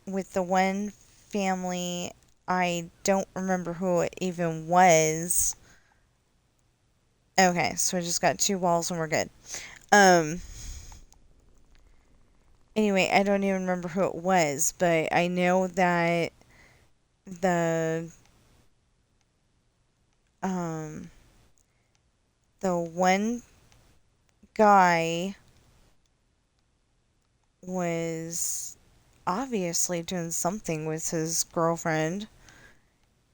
with the one family, I don't remember who it even was. Okay, so we just got 2 walls and we're good. Anyway, I don't even remember who it was, but I know that the um the one guy was obviously doing something with his girlfriend,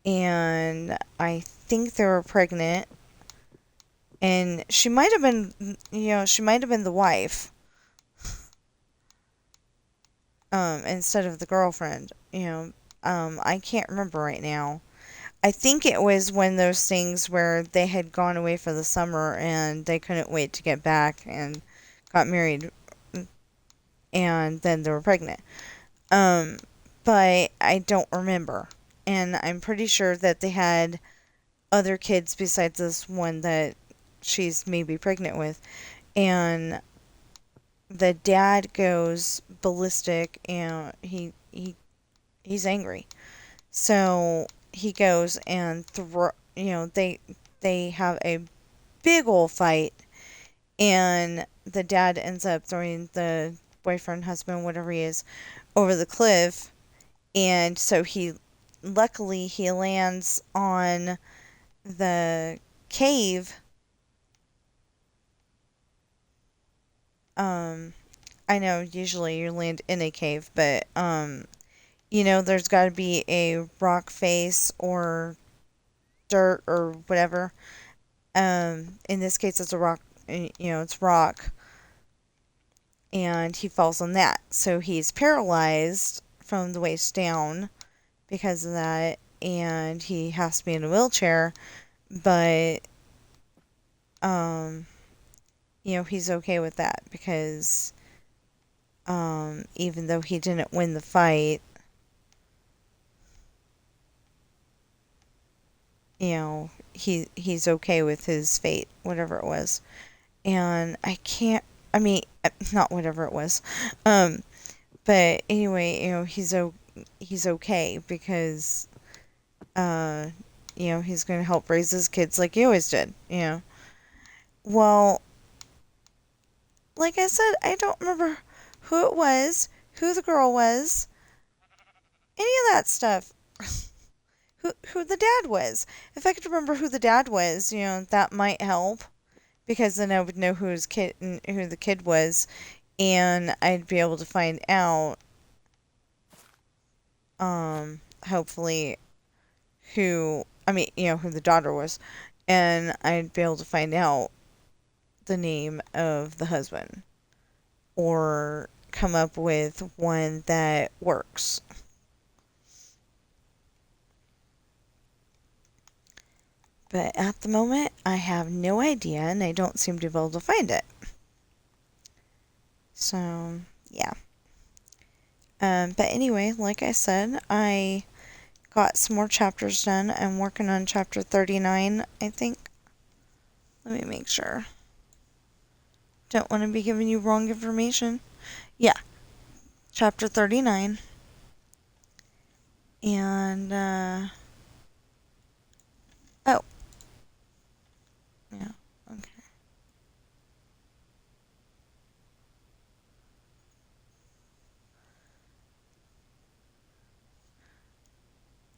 and I think they were pregnant, and she might have been the wife, instead of the girlfriend. I can't remember right now. I think it was one of those things where they had gone away for the summer and they couldn't wait to get back and got married, and then they were pregnant. Um, but I don't remember. And I'm pretty sure that they had other kids besides this one that she's maybe pregnant with. And the dad goes ballistic, and he's angry. So he goes and they have a big old fight, and the dad ends up throwing the boyfriend, husband, whatever he is, over the cliff. And so luckily he lands on the cave. um I know usually you land in a cave, but there's got to be a rock face or dirt or whatever. In this case it's a rock. It's rock, and he falls on that, so he's paralyzed from the waist down because of that, and he has to be in a wheelchair. But um he's okay with that because even though he didn't win the fight, he's okay with his fate, whatever it was. And I mean, not whatever it was. Um, but anyway, he's okay because uh, he's going to help raise his kids like he always did. Well, like I said, I don't remember who it was, who the girl was, any of that stuff. Who the dad was. If I could remember who the dad was, that might help, because then I would know who the kid was, and I'd be able to find out, hopefully, who the daughter was, and I'd be able to find out the name of the husband, or come up with one that works. But at the moment, I have no idea, and I don't seem to be able to find it. So, yeah. But anyway, like I said, I got some more chapters done. I'm working on chapter 39, I think. Let me make sure. Don't want to be giving you wrong information. Yeah, chapter 39. And, oh. Yeah, okay.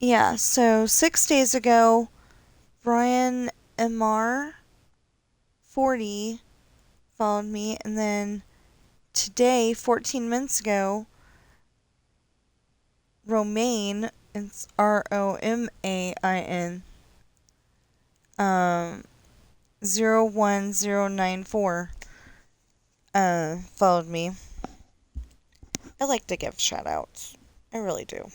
Yeah, so 6 days ago, Brian MR 40 followed me, and then today, 14 minutes ago, Romain, it's Romain, 01094, followed me. I like to give shout outs. I really do.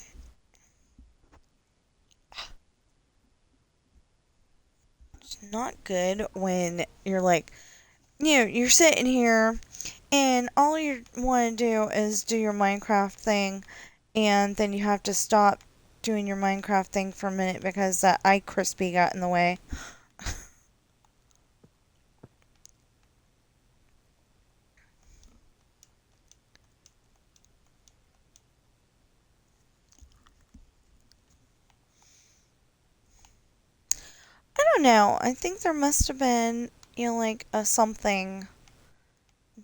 It's not good when you're like, you're sitting here and all you want to do is do your Minecraft thing, and then you have to stop doing your Minecraft thing for a minute because that iCrispy got in the way. I don't know. I think there must have been, like a something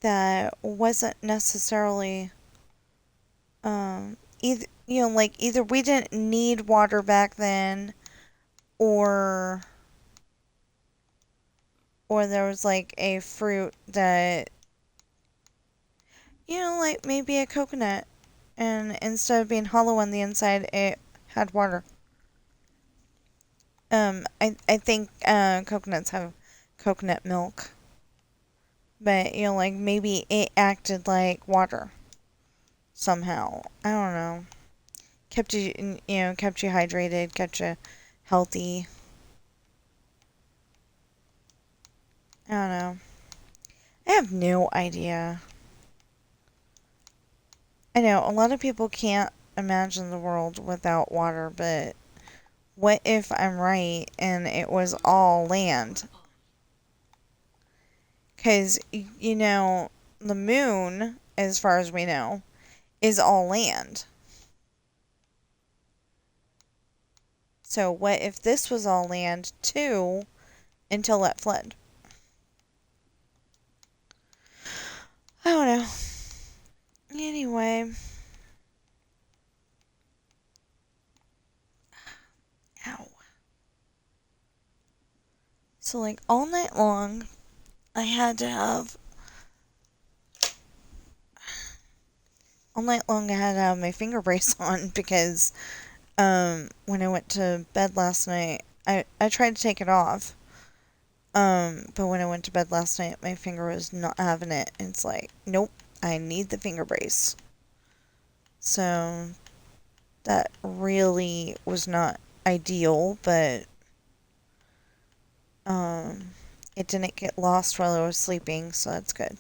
that wasn't necessarily, either we didn't need water back then, or there was like a fruit that, like maybe a coconut, and instead of being hollow on the inside, it had water. I think coconuts have coconut milk, but like maybe it acted like water somehow. I don't know. Kept you hydrated, kept you healthy. I don't know. I have no idea. I know a lot of people can't imagine the world without water, but what if I'm right and it was all land? Because, the moon, as far as we know, is all land. So what if this was all land too until it flooded? I don't know. Anyway. Ow. So, like, all night long, I had to have. All night long, I had to have my finger brace on because when I went to bed last night, I tried to take it off. But when I went to bed last night, my finger was not having it. It's like, nope, I need the finger brace. So that really was not ideal, but it didn't get lost while I was sleeping, so that's good.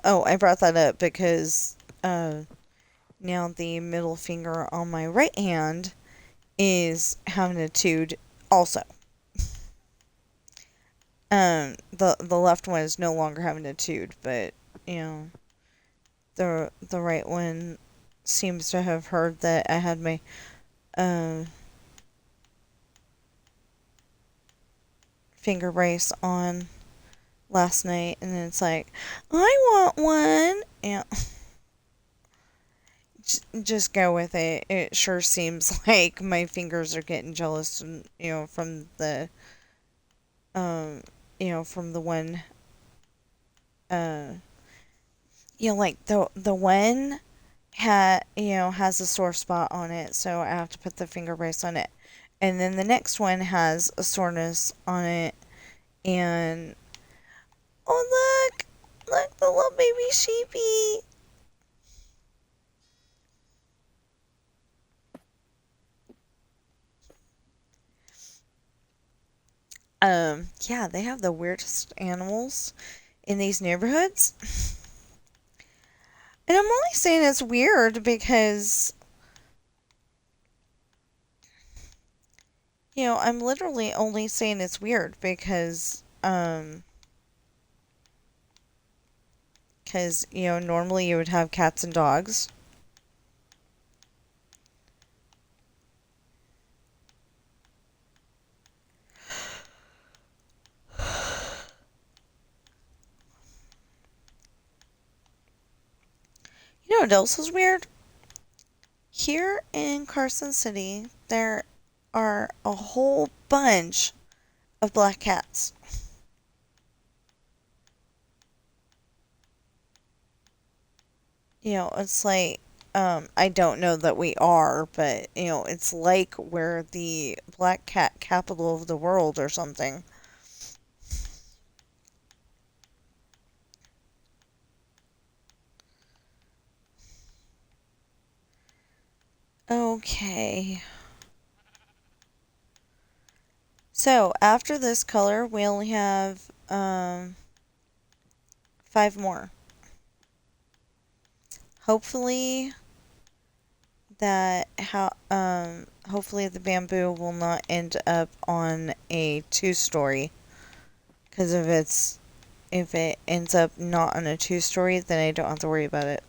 Oh, I brought that up because now the middle finger on my right hand is having a tude also. The left one is no longer having a tude, but the right one seems to have heard that I had my finger brace on last night, and then it's like, I want one. Yeah. Just go with it. It sure seems like my fingers are getting jealous, from the from the one, uh, like the one has a sore spot on it, so I have to put the finger brace on it, and then the next one has a soreness on it, and oh look the little baby sheepy. Yeah, they have the weirdest animals in these neighborhoods. And I'm only saying it's weird because, I'm literally only saying it's weird because, normally you would have cats and dogs. You know what else is weird? Here in Carson City, there are a whole bunch of black cats. It's like, I don't know that we are, but, it's like we're the black cat capital of the world or something. Okay. So, after this color, we only have, 5 more. Hopefully hopefully the bamboo will not end up on a 2-story, because if it ends up not on a 2-story, then I don't have to worry about it.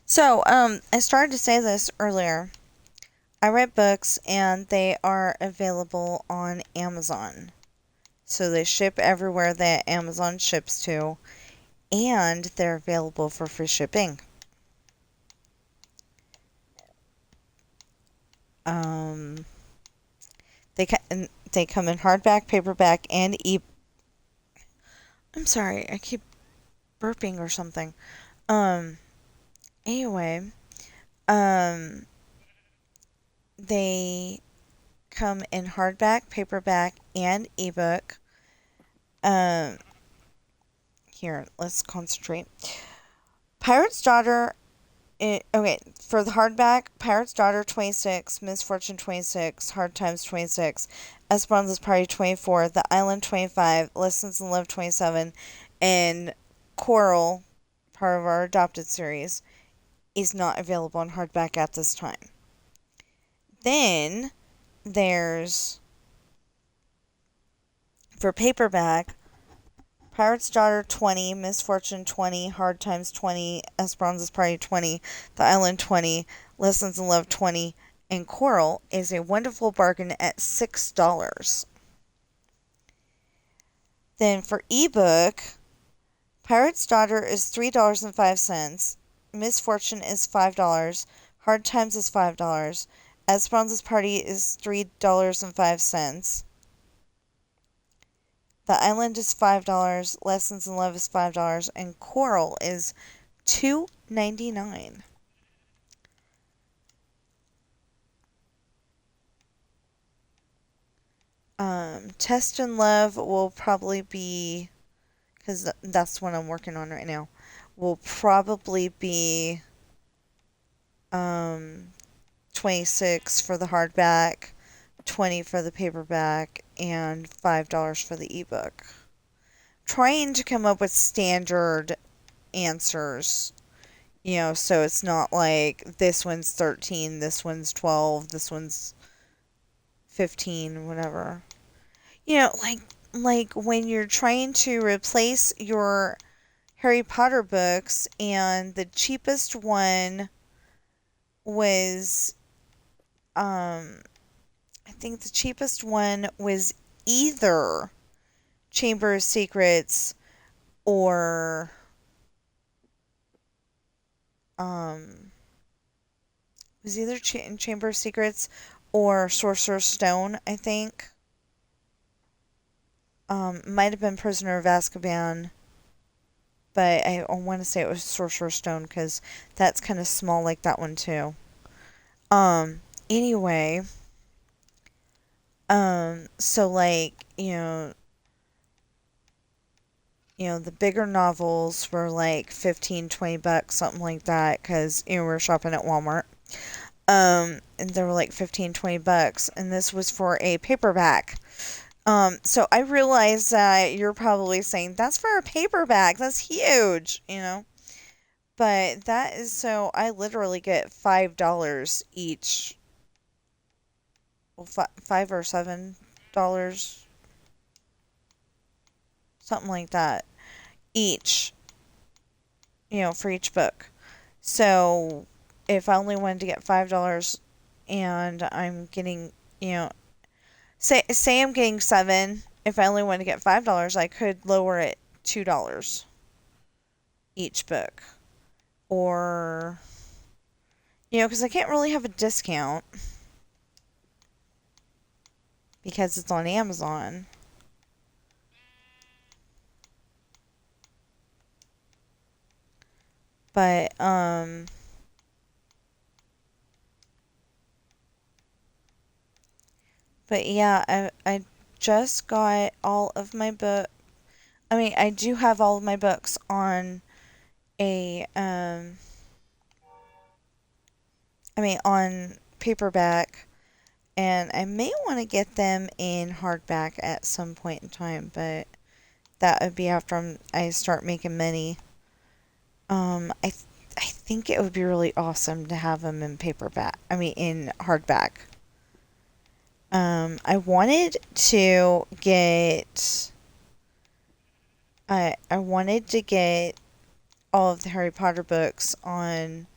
So, I started to say this earlier. I read books and they are available on Amazon. So they ship everywhere that Amazon ships to. and they're available for free shipping. Um, they come in hardback, paperback, and I'm sorry, I keep burping or something. Um, anyway, um, they come in hardback, paperback, and ebook. Um, here, let's concentrate. Pirate's Daughter. Okay, for the hardback, Pirate's Daughter 26, Misfortune 26, Hard Times 26, Esperanza's Party 24, The Island 25, Lessons in Love 27, and Coral, part of our adopted series, is not available in hardback at this time. Then there's, for paperback, Pirate's Daughter 20, Misfortune 20, Hard Times 20, Esperanza's Party 20, The Island 20, Lessons in Love 20, and Coral is a wonderful bargain at $6. Then for ebook, Pirate's Daughter is $3.05, Misfortune is $5, Hard Times is $5, Esperanza's Party is $3.05. The Island is $5, Lessons in Love is $5, and Coral is $2.99. Test and Love will probably be, because that's what I'm working on right now, will probably be 26 for the hardback, 20 for the paperback, and $5 for the ebook. Trying to come up with standard answers, so it's not like this one's 13, this one's 12, this one's 15, whatever. Like when you're trying to replace your Harry Potter books and the cheapest one was I think the cheapest one was either Chamber of Secrets or was either Chamber of Secrets or Sorcerer's Stone, I think. Might have been Prisoner of Azkaban, but I want to say it was Sorcerer's Stone because that's kind of small like that one too. Anyway, so like, the bigger novels were like 15, 20 bucks, something like that, because, we're shopping at Walmart. And they were like 15, 20 bucks, and this was for a paperback. So I realize that you're probably saying, that's for a paperback, that's huge, But that is, so I literally get $5 each. Well, $5 or $7, something like that, each, for each book. So if I only wanted to get $5 and I'm getting, say I'm getting 7, if I only wanted to get $5, I could lower it $2 each book. Or, because I can't really have a discount because it's on Amazon. But, yeah, I just got all of my book. I mean, I do have all of my books on on paperback, and I may want to get them in hardback at some point in time, but that would be after I start making money. I think it would be really awesome to have them in in hardback. I wanted to get I wanted to get all of the Harry Potter books on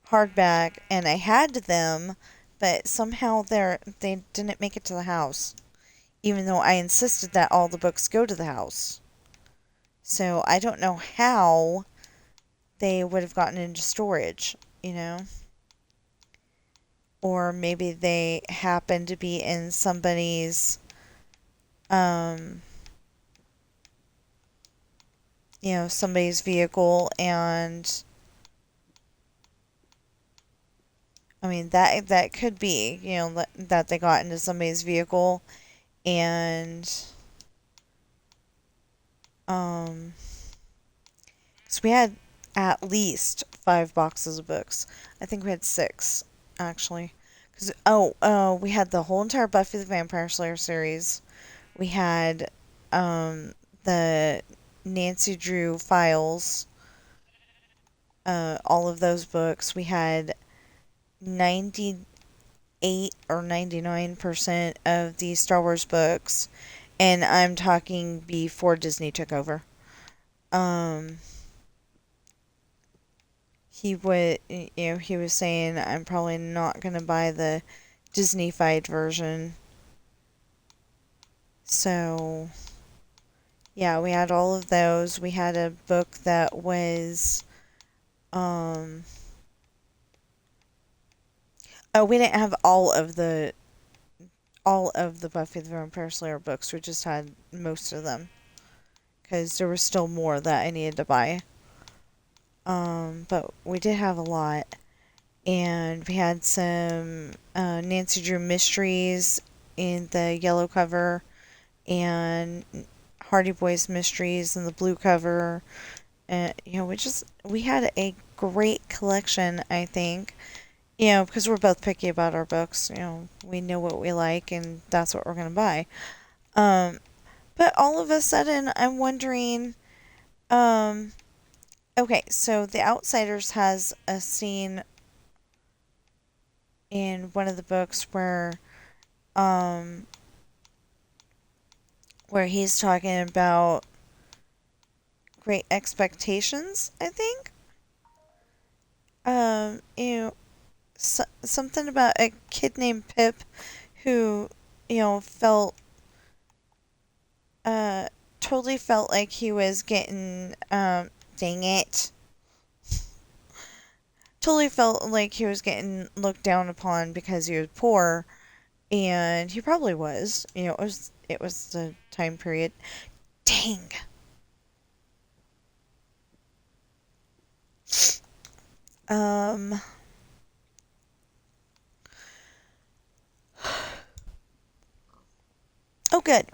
hardback, and I had them, but somehow they didn't make it to the house, even though I insisted that all the books go to the house. So I don't know how they would have gotten into storage, you know? Or maybe they happened to be in um, somebody's vehicle, and I mean that could be, that they got into somebody's vehicle, and um, so we had at least 5 boxes of books. I think we had 6 actually. Cause we had the whole entire Buffy the Vampire Slayer series. We had the Nancy Drew files, all of those books. We had 98 or 99% of the Star Wars books, and I'm talking before Disney took over. Um, he was saying I'm probably not gonna buy the Disney-fied version. So, yeah, we had all of those. We had a book that was, um, oh, we didn't have all of the Buffy the Vampire Slayer books. We just had most of them because there was still more that I needed to buy. But we did have a lot, and we had some Nancy Drew mysteries in the yellow cover, and Hardy Boys mysteries in the blue cover. And we had a great collection, I think. Because we're both picky about our books. We know what we like, and that's what we're gonna buy. Um, but all of a sudden, I'm wondering. Um, okay, so The Outsiders has a scene in one of the books um, where he's talking about great expectations. I think. Um, you know, something about a kid named Pip who, felt uh totally felt like he was getting dang it. Totally felt like he was getting looked down upon because he was poor, and he probably was. It was the time period. Dang. Um oh good.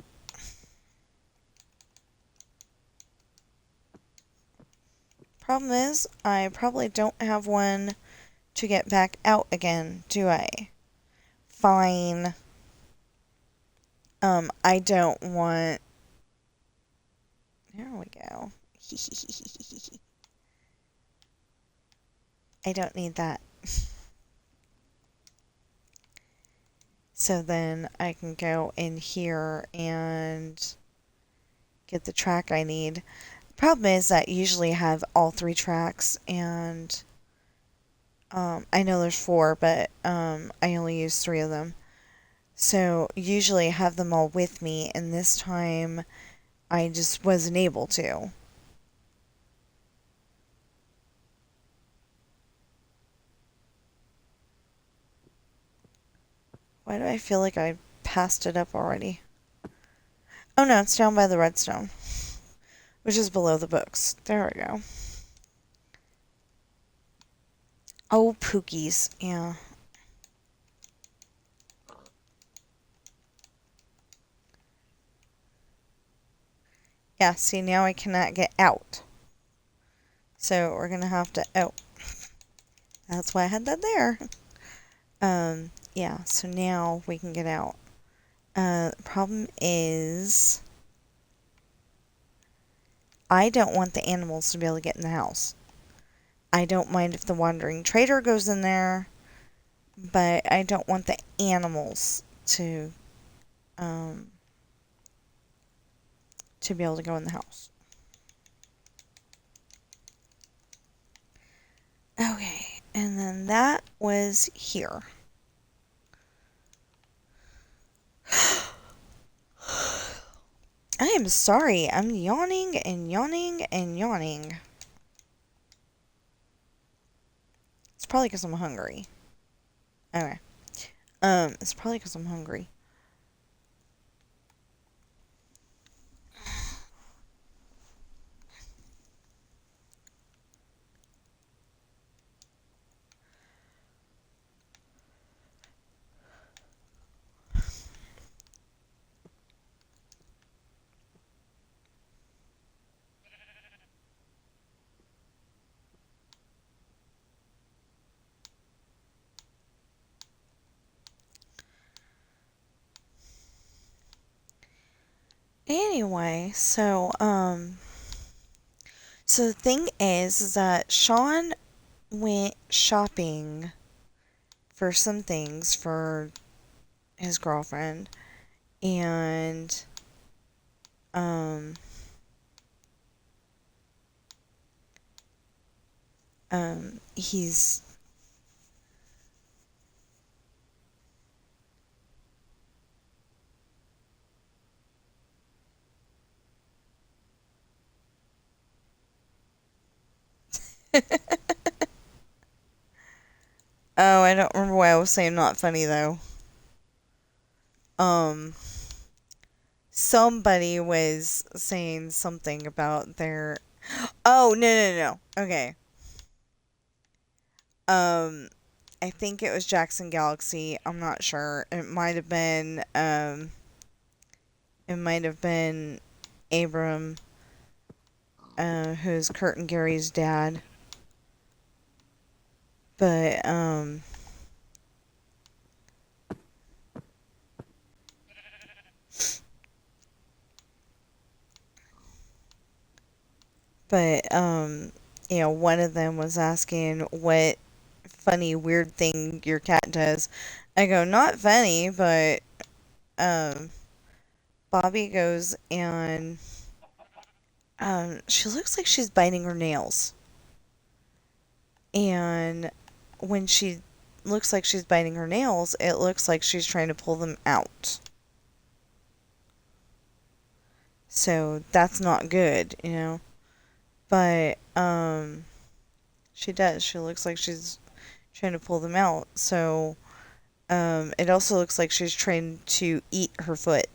Problem is, I probably don't have one to get back out again, do I? Fine. I don't want. There we go. I don't need that. So then I can go in here and get the track I need. The problem is that usually I have all 3 tracks, and I know there's 4, but I only use 3 of them. So usually I have them all with me, and this time I just wasn't able to. Why do I feel like I passed it up already? Oh no, it's down by the redstone, which is below the books. There we go. Oh, Pookies. Yeah. Yeah, see, now I cannot get out. So we're going to have to... Oh. That's why I had that there. Yeah, so now we can get out. The problem is... I don't want the animals to be able to get in the house. I don't mind if the wandering traitor goes in there, but I don't want the animals to be able to go in the house. Okay, and then that was here. I am sorry. I'm yawning and yawning and yawning. It's probably because I'm hungry. Okay. It's probably because I'm hungry. Anyway, so the thing is that Sean went shopping for some things for his girlfriend, and um he's oh, I don't remember why I was saying not funny though. Um Somebody was saying something about their oh, no. Okay. Um I think it was Jackson Galaxy. I'm not sure. It might have been Abram, who's Kurt and Gary's dad. But but one of them was asking what funny weird thing your cat does. I go, not funny, but um Bobby goes and she looks like she's biting her nails. And when she looks like she's biting her nails, it looks like she's trying to pull them out. So that's not good, you know. But she does. She looks like she's trying to pull them out. So it also looks like she's trying to eat her foot.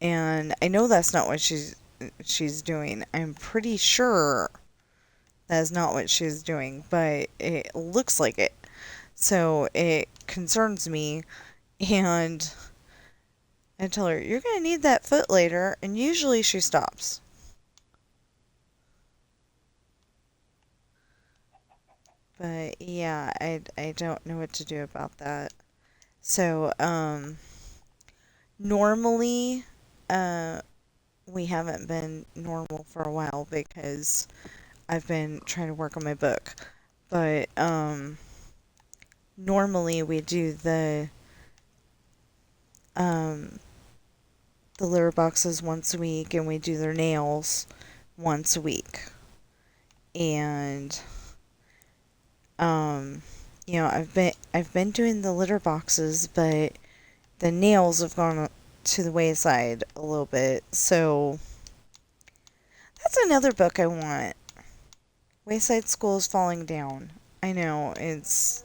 And I know that's not what she's doing. I'm pretty sure that is not what she's doing, but it looks like it. So it concerns me, and I tell her, "You're going to need that foot later," and usually she stops. But yeah, I don't know what to do about that. So, normally, uh, we haven't been normal for a while because I've been trying to work on my book. But, normally we do um, the litter boxes once a week and we do their nails once a week. And, um, I've been doing the litter boxes, but the nails have gone to the wayside a little bit. So that's another book I want. Wayside School is Falling Down. I know it's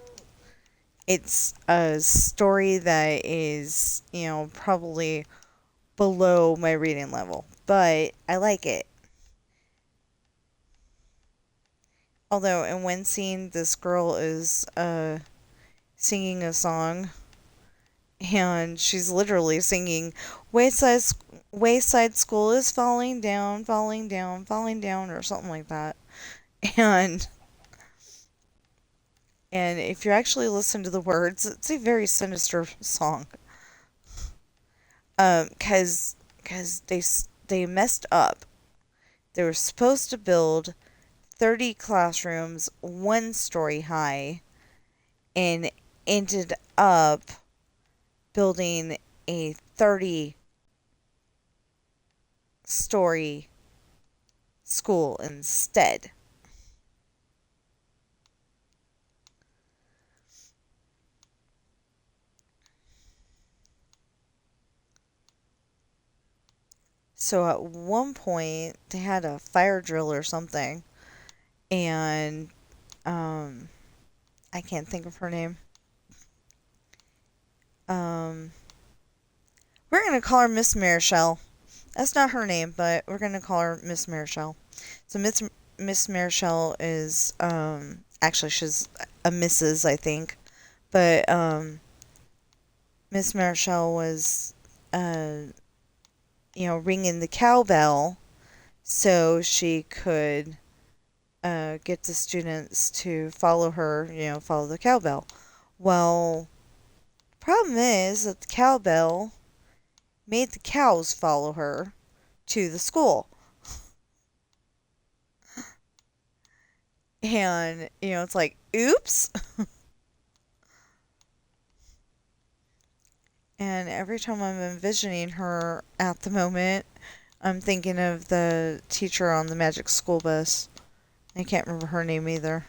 a story that is, probably below my reading level, but I like it. Although in one scene this girl is singing a song, and she's literally singing Wayside Wayside School is falling down, falling down, falling down, or something like that. And and if you actually listen to the words, it's a very sinister song. Cause they messed up. They were supposed to build 30 classrooms, 1 story high, and ended up building a 30-story school instead. So at one point they had a fire drill or something, and um, I can't think of her name. Um, we're gonna call her Miss Marichelle. That's not her name, but we're gonna call her Miss Marichelle. So Miss Marichelle is actually she's a Mrs. I think, but Miss Marichelle was ringing the cowbell so she could get the students to follow her, follow the cowbell. Well, the problem is that the cowbell made the cows follow her to the school. And, it's like, oops. And every time I'm envisioning her at the moment, I'm thinking of the teacher on the Magic School Bus. I can't remember her name either.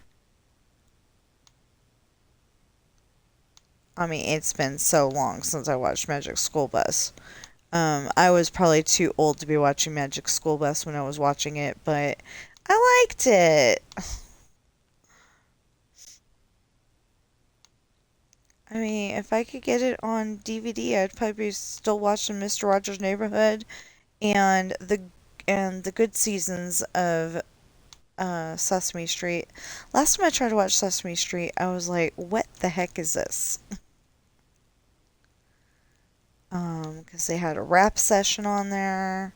I mean, it's been so long since I watched Magic School Bus. I was probably too old to be watching Magic School Bus when I was watching it, but I liked it. I mean, if I could get it on DVD, I'd probably be still watching Mr. Rogers' Neighborhood and the good seasons of Sesame Street. Last time I tried to watch Sesame Street, I was like, "What the heck is this?" Because they had a rap session on there,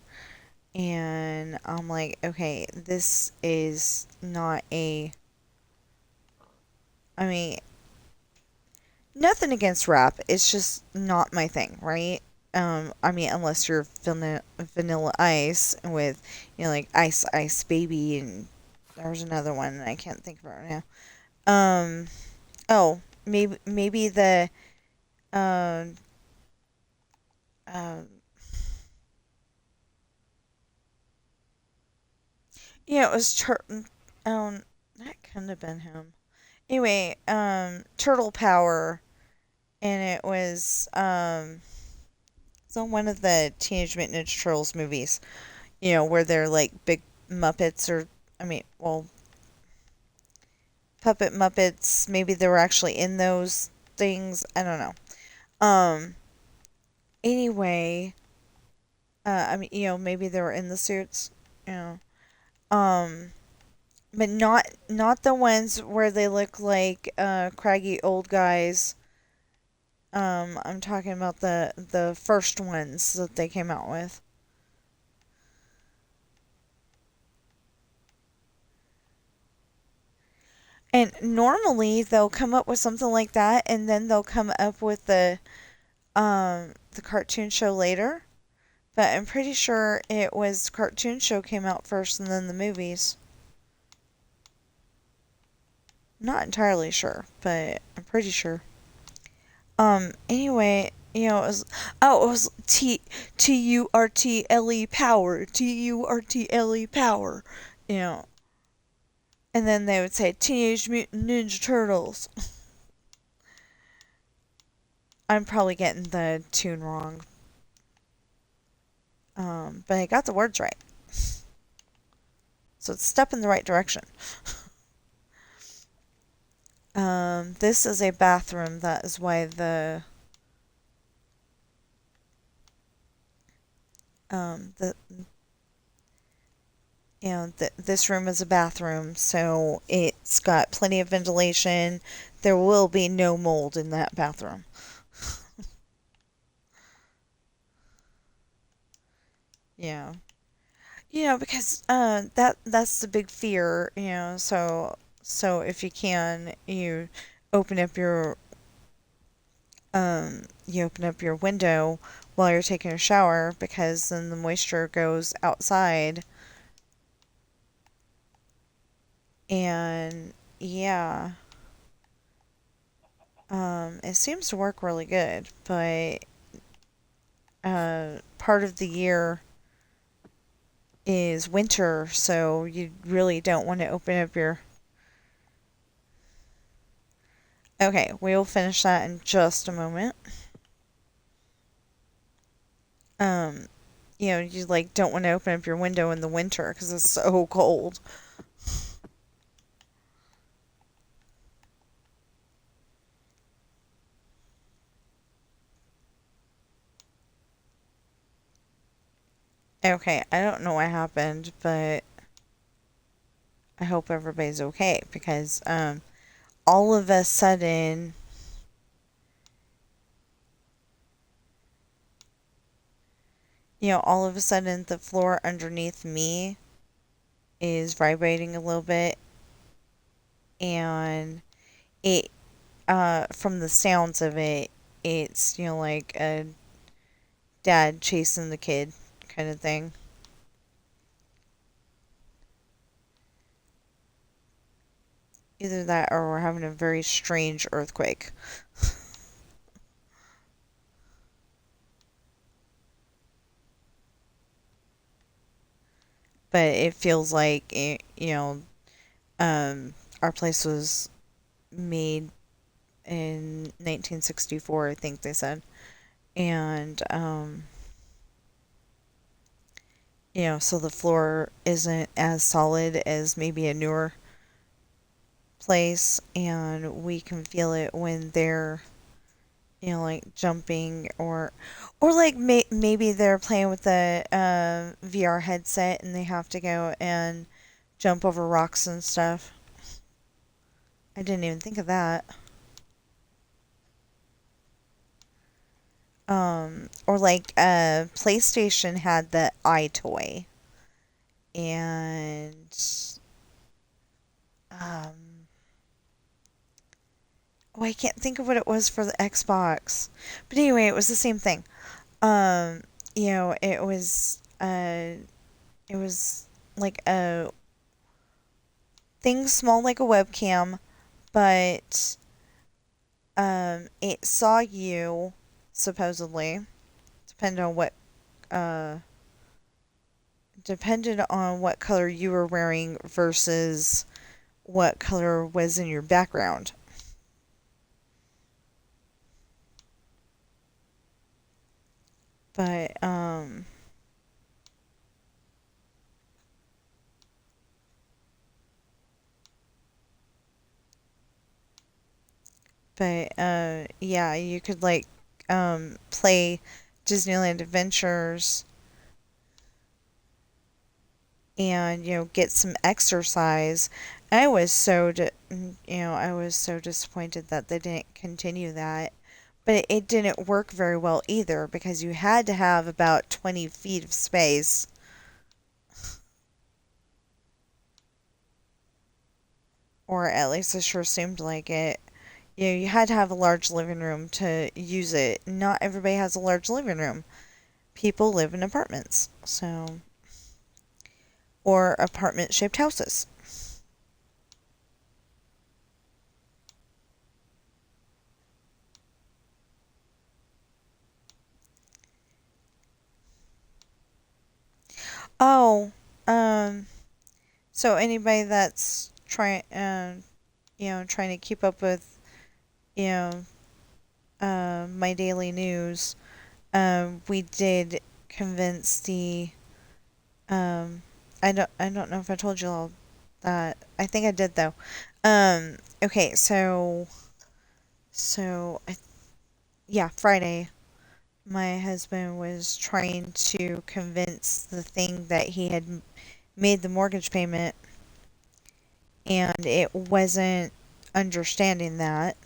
and I'm like, "Okay, this is not a." I mean, nothing against rap. It's just not my thing, right? I mean, unless you're Vanilla Ice with, like Ice Ice Baby, and there's another one I can't think of it right now. Oh, maybe the um um it was that couldn't have been him. Anyway, Turtle Power, and it was it's on one of the Teenage Mutant Ninja Turtles movies. Where they're like big Muppets, or I mean, well, puppet Muppets. Maybe they were actually in those things. I don't know. Um. Anyway, I mean, maybe they were in the suits. You know. Um. But not the ones where they look like craggy old guys. I'm talking about the first ones that they came out with. And normally they'll come up with something like that, and then they'll come up with the cartoon show later. But I'm pretty sure it was the cartoon show came out first and then the movies. Not entirely sure, but I'm pretty sure. Anyway, it was Turtle power, Turtle power, you know. And then they would say Teenage Mutant Ninja Turtles. I'm probably getting the tune wrong. But I got the words right. So it's a step in the right direction. This is a bathroom. That is why the this room is a bathroom, so it's got plenty of ventilation. There will be no mold in that bathroom. Yeah. Because that's the big fear, so if you can, open up your you open up your window while you're taking a shower, because then the moisture goes outside. And yeah, it seems to work really good, but part of the year is winter, so you really don't want to open up your. Okay, we'll finish that in just a moment. Um, you like don't want to open up your window in the winter because it's so cold. Okay, I don't know what happened, but I hope everybody's okay because all of a sudden, all of a sudden the floor underneath me is vibrating a little bit, and it from the sounds of it, it's like a dad chasing the kid kind of thing. Either that or we're having a very strange earthquake. But it feels like our place was made in 1964, I think they said. And so the floor isn't as solid as maybe a newer place, and we can feel it when they're like jumping, or like maybe they're playing with the VR headset and they have to go and jump over rocks and stuff. I didn't even think of that. Or like PlayStation had the iToy, and um, oh, I can't think of what it was for the Xbox. But anyway, it was the same thing. Um, it was like a thing small like a webcam, but it saw you supposedly, depending on what uh depended on what color you were wearing versus what color was in your background. But yeah, you could like play Disneyland Adventures and get some exercise. I was so disappointed that they didn't continue that. But it didn't work very well either because you had to have about 20 feet of space, or at least it sure seemed like it. You had to have a large living room to use it. Not everybody has a large living room. People live in apartments, so, or apartment shaped houses. Oh, um, so anybody that's trying to keep up with, you know, my daily news, we did convince the, um, I don't know if I told you all that. I think I did though. Okay, so yeah, Friday, my husband was trying to convince the thing that he had made the mortgage payment, and it wasn't understanding that.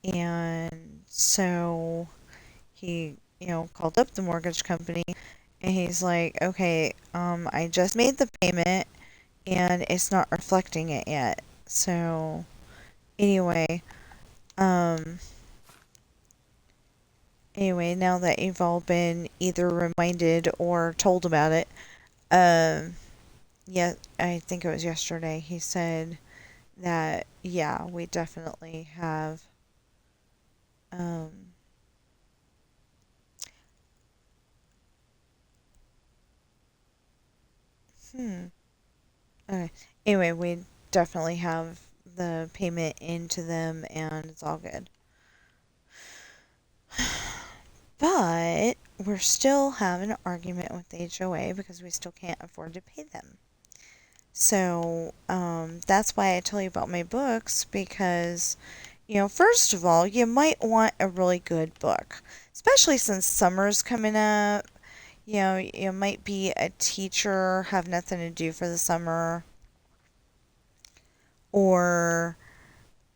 And so he, called up the mortgage company, and he's like, okay, I just made the payment and it's not reflecting it yet. So anyway, um, now that you've all been either reminded or told about it, um, yeah, I think it was yesterday, he said that, yeah, we definitely have, um, hmm, okay. Anyway, we definitely have the payment into them and it's all good. But we're still having an argument with the HOA because we still can't afford to pay them. So that's why I tell you about my books, because, first of all, you might want a really good book, especially since summer's coming up. You might be a teacher, have nothing to do for the summer, or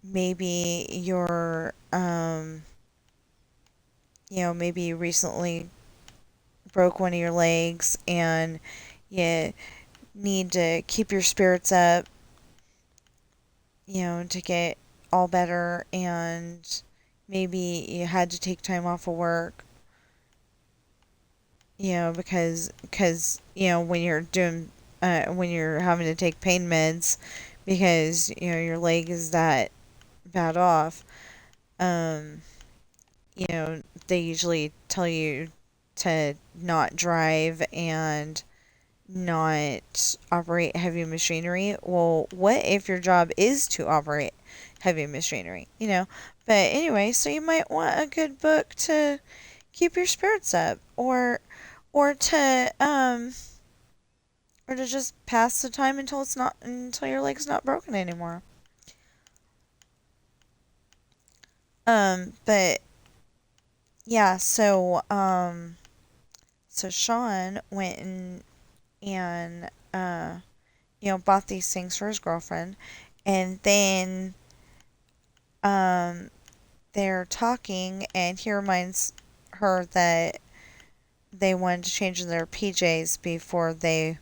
maybe maybe you recently broke one of your legs and you need to keep your spirits up, to get all better, and maybe you had to take time off of work, because when you're doing when you're having to take pain meds because your leg is that bad off. um they usually tell you to not drive and not operate heavy machinery. Well, what if your job is to operate heavy machinery? But anyway, so you might want a good book to keep your spirits up, or to just pass the time until your leg's not broken anymore. But yeah, so Sean went and bought these things for his girlfriend, and then um they're talking, and he reminds her that they wanted to change their PJs before they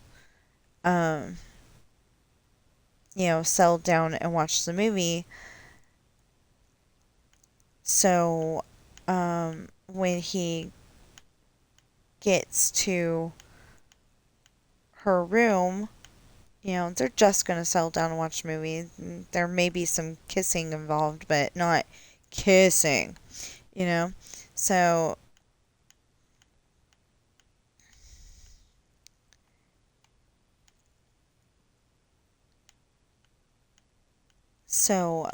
um settled down and watched the movie. So when he gets to her room, they're just going to settle down and watch the movie. There may be some kissing involved, but not kissing, you know? So, so,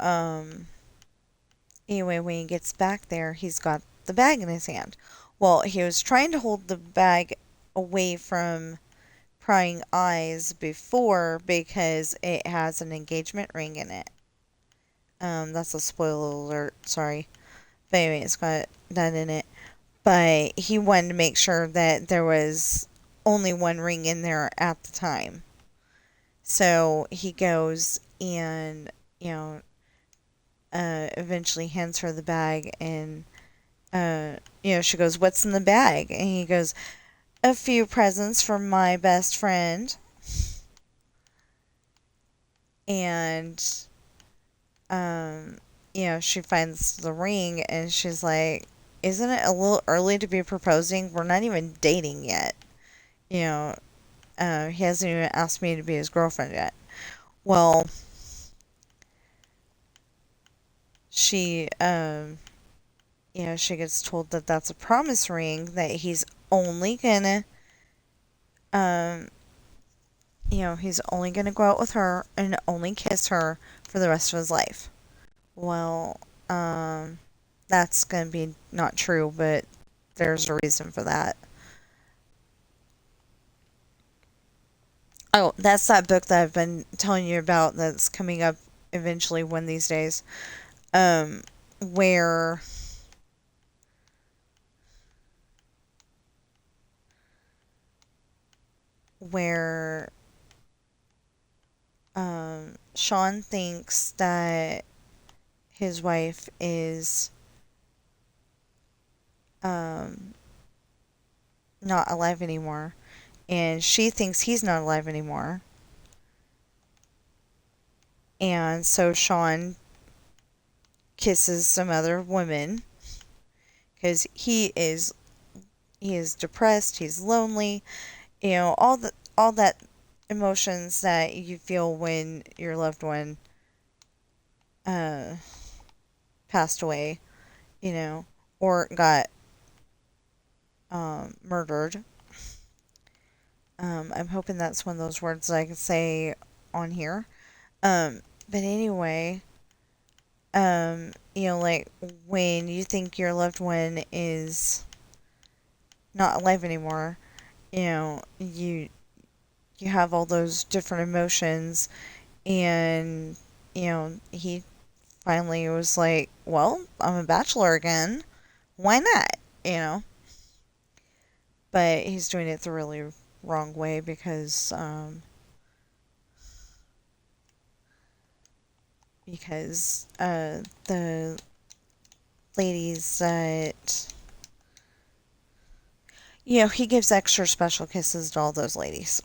anyway, when he gets back there, he's got the bag in his hand. Well, he was trying to hold the bag away from prying eyes before because it has an engagement ring in it. That's a spoiler alert, sorry. But anyway, it's got that in it. But he wanted to make sure that there was only one ring in there at the time. So he goes and, eventually hands her the bag, and, she goes, "What's in the bag?" And he goes, "A few presents from my best friend." And, she finds the ring and she's like, "Isn't it a little early to be proposing? We're not even dating yet. You know, he hasn't even asked me to be his girlfriend yet." Well, she, she gets told that that's a promise ring, that um, he's only gonna go out with her and only kiss her for the rest of his life. Well, that's gonna be not true, but there's a reason for that. Oh, that's that book that I've been telling you about that's coming up eventually one of these days. Um, where where Sean thinks that his wife is um not alive anymore, and she thinks he's not alive anymore. And so Sean kisses some other women because he is depressed, he's lonely, all that emotions that you feel when your loved one uh passed away, you know, or got murdered. I'm hoping that's one of those words that I can say on here. But anyway, like when you think your loved one is not alive anymore, you have all those different emotions, and he finally was like, well, I'm a bachelor again, why not, you know but he's doing it the really wrong way, because the ladies that he gives extra special kisses to all those ladies.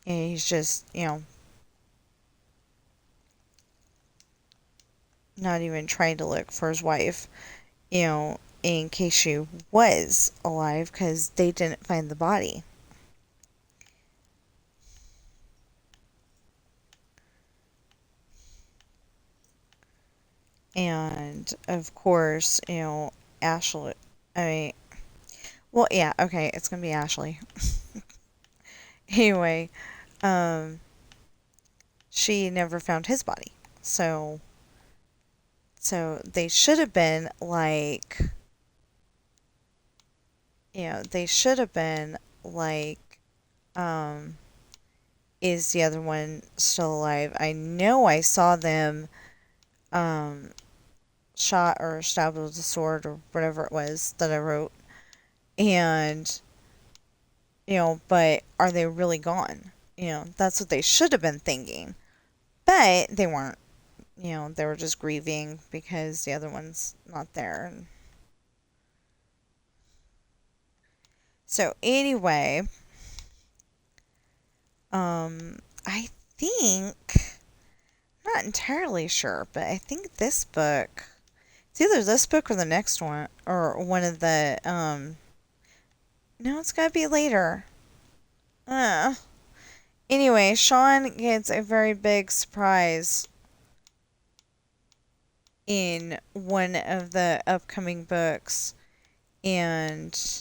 And he's just, not even trying to look for his wife, in case she was alive, because they didn't find the body. And of course, Ashley. I mean, well, yeah, okay, it's gonna be Ashley. Anyway, um, she never found his body, so they should have been like, they should have been like, um, is the other one still alive? I know I saw them, um, shot or stabbed with a sword or whatever it was that I wrote. And, but are they really gone? That's what they should have been thinking. But they weren't. They were just grieving because the other one's not there. So, anyway, I think, not entirely sure, but I think this book, it's either this book or the next one, or one of the, no, it's gotta be later. Uh, anyway, Sean gets a very big surprise in one of the upcoming books, and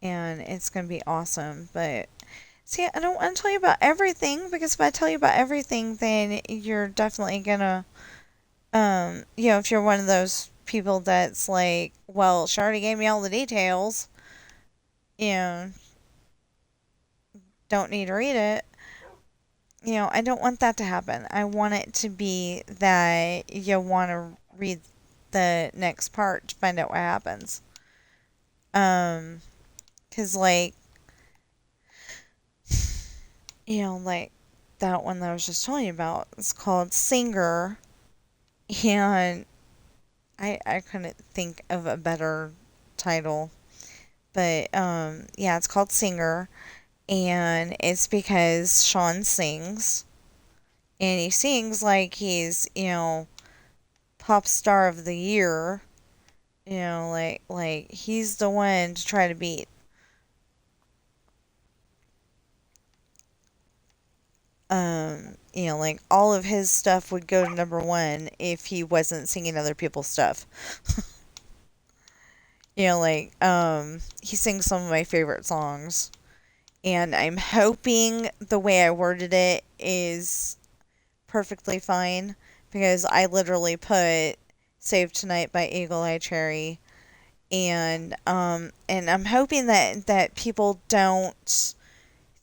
it's gonna be awesome. But see, I don't want to tell you about everything, because if I tell you about everything, then you're definitely gonna, if you're one of those people that's like, well, she already gave me all the details, you know, don't need to read it. I don't want that to happen. I want it to be that you want to read the next part to find out what happens. Cause like, like that one that I was just telling you about, it's called Singer, and I couldn't think of a better title, but yeah, it's called Singer, and it's because Sean sings, and he sings like he's, pop star of the year, like he's the one to try to beat. Like all of his stuff would go to number one if he wasn't singing other people's stuff. He sings some of my favorite songs, and I'm hoping the way I worded it is perfectly fine, because I literally put "Save Tonight" by Eagle Eye Cherry, and I'm hoping that people don't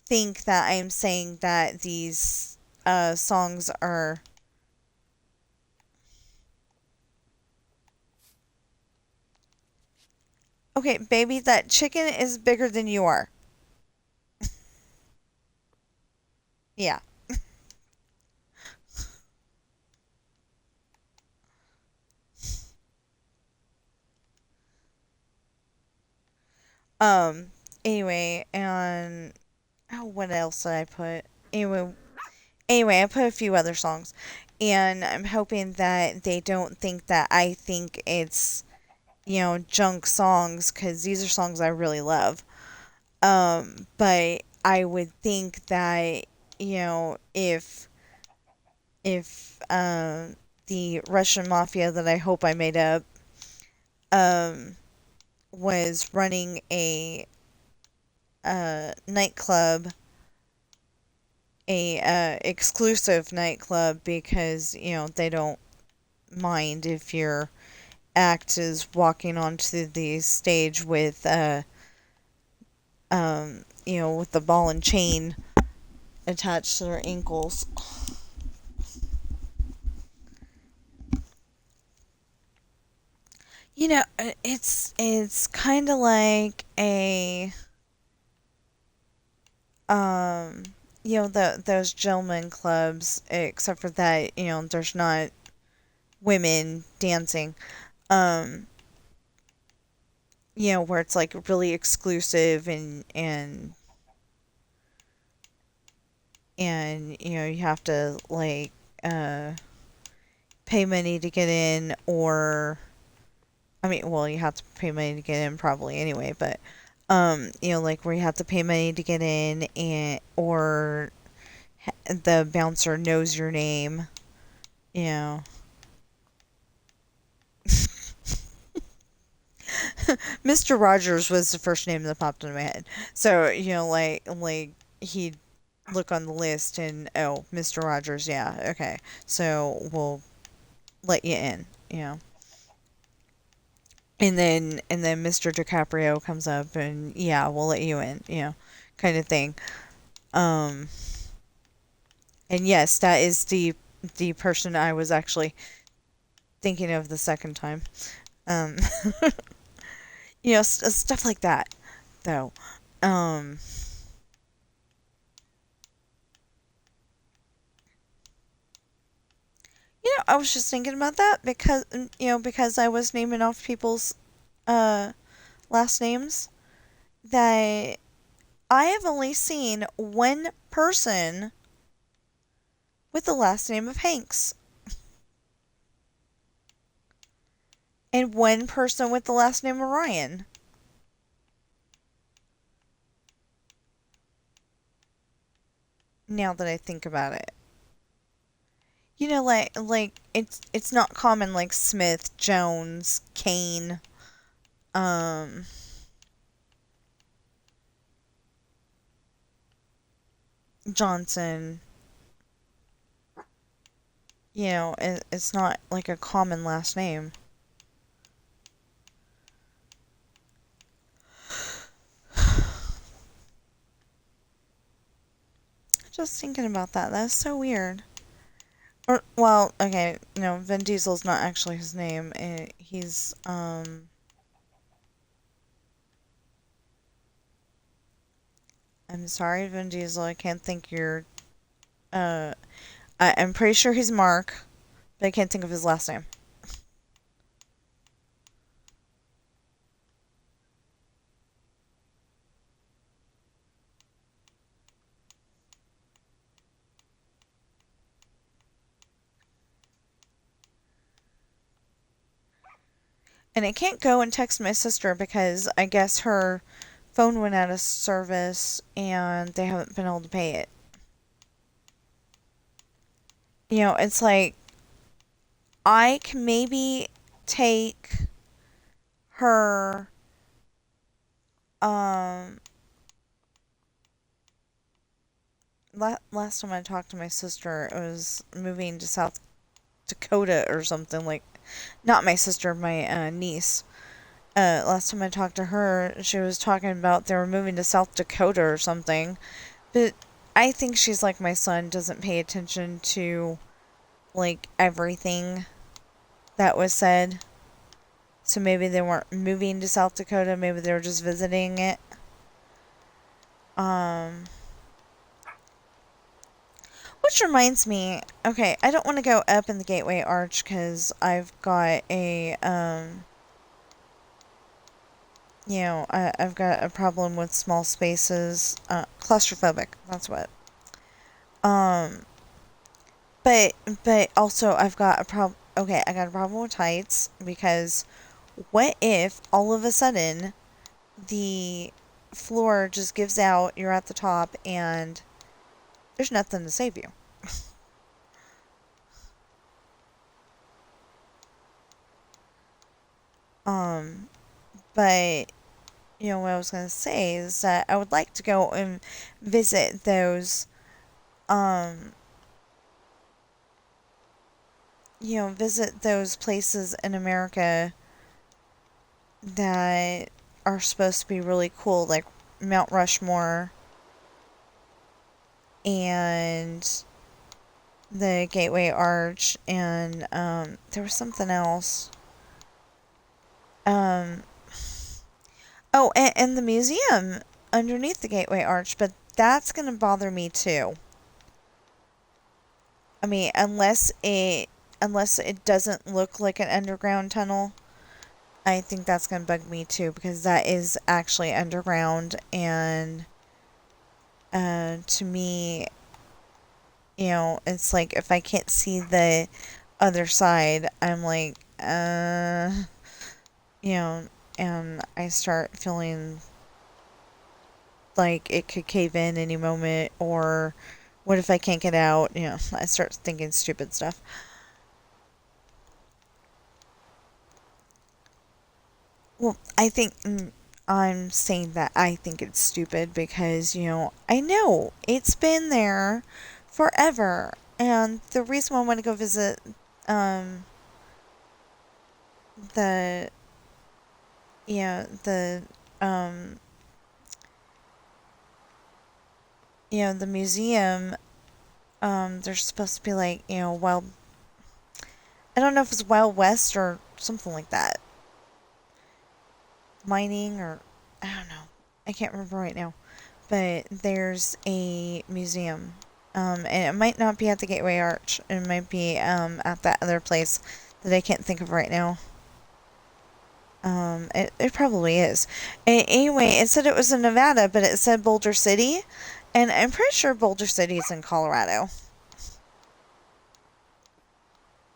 think that I'm saying that these songs are. Okay, baby, that chicken is bigger than you are. Yeah. Um. Anyway, and oh, what else did I put? Anyway, I put a few other songs, and I'm hoping that they don't think that I think it's, junk songs, because these are songs I really love. But I would think that, if the Russian mafia that I hope I made up, um, was running a nightclub, a exclusive nightclub, because they don't mind if you're act is walking onto the stage with with the ball and chain attached to their ankles. It's kind of like a um those gentlemen clubs, except for that there's not women dancing. Um, where it's like really exclusive and you have to like uh pay money to get in, or I mean, well, you have to pay money to get in probably anyway, but like where you have to pay money to get in, and or the bouncer knows your name, you know. Mr. Rogers was the first name that popped into my head. So, like he'd look on the list and, oh, Mr. Rogers, yeah, okay. So we'll let you in, you know. And then Mr. DiCaprio comes up and, yeah, we'll let you in, kind of thing. Um and yes, that is the person I was actually thinking of the second time. Um stuff like that though. Um I was just thinking about that because I was naming off people's uh last names, that I have only seen one person with the last name of Hanks and one person with the last name of Ryan. Now that I think about it. Like it's not common like Smith, Jones, Kane, um Johnson. It's not like a common last name. Just thinking about that. That's so weird. Or, well, okay, no, Vin Diesel's not actually his name. I'm sorry, Vin Diesel, I can't think your, uh, I'm pretty sure he's Mark, but I can't think of his last name. And I can't go and text my sister because I guess her phone went out of service and they haven't been able to pay it. It's like I can maybe take her um last time I talked to my sister, it was moving to South Dakota or something, like not my sister, my niece. Last time I talked to her, she was talking about they were moving to South Dakota or something. But I think she's like my son, doesn't pay attention to like everything that was said. So maybe they weren't moving to South Dakota, maybe they were just visiting it. Um which reminds me, okay, I don't want to go up in the Gateway Arch because I've got I've got a problem with small spaces, claustrophobic, that's what. Um, but, but also I've got a problem, okay, I got a problem with heights because what if all of a sudden the floor just gives out, you're at the top, and there's nothing to save you? Um, but what I was going to say is that I would like to go and visit those, um, visit those places in America that are supposed to be really cool, like Mount Rushmore and the Gateway Arch, and there was something else. Um, oh, and the museum underneath the Gateway Arch, but that's going to bother me too. I mean, unless it doesn't look like an underground tunnel, I think that's going to bug me too, because that is actually underground, and to me, it's like if I can't see the other side, I'm like, you know, and I start feeling like it could cave in any moment, or what if I can't get out? I start thinking stupid stuff. Well, I'm saying that I think it's stupid because, I know it's been there forever. And the reason why I want to go visit um, the, the, um, the museum, there's supposed to be like, wild, I don't know if it's Wild West or something like that. Mining or, I don't know. I can't remember right now. But there's a museum. And it might not be at the Gateway Arch. It might be at that other place that I can't think of right now. It probably is. Anyway, it said it was in Nevada, but it said Boulder City. And I'm pretty sure Boulder City is in Colorado.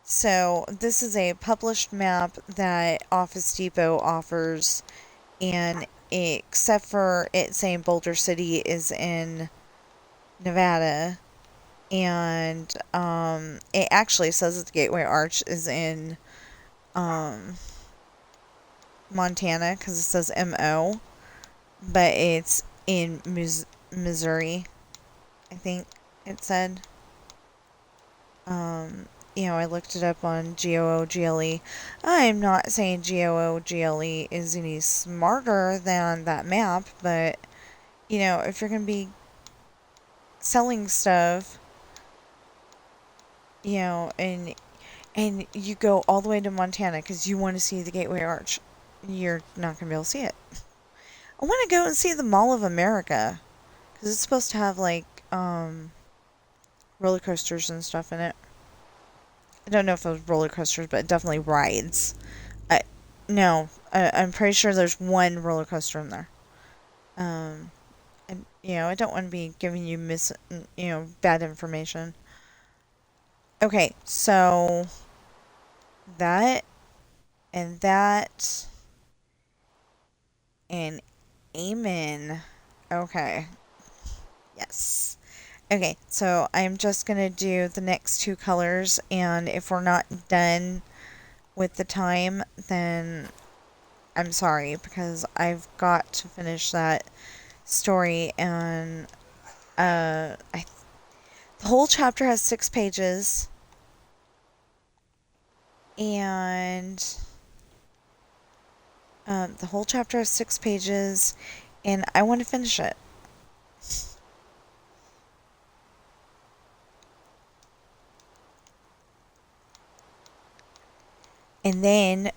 So this is a published map that Office Depot offers. And except for it saying Boulder City is in Nevada, and it actually says that the Gateway Arch is in um, Montana because it says MO, but it's in Missouri, I think it said. I looked it up on GOOGLE. I'm not saying GOOGLE is any smarter than that map, but, if you're going to be selling stuff, and you go all the way to Montana because you want to see the Gateway Arch, you're not going to be able to see it. I want to go and see the Mall of America because it's supposed to have like roller coasters and stuff in it. I don't know if it was roller coasters, but definitely rides. No, I'm pretty sure there's one roller coaster in there. And I don't want to be giving you bad information. Okay, so that and that and amen. Okay. Yes. Okay, so I'm just going to do the next two colors, and if we're not done with the time, then I'm sorry, because I've got to finish that story, and the whole chapter has 6 pages, and the whole chapter has 6 pages, and I want to finish it. And then,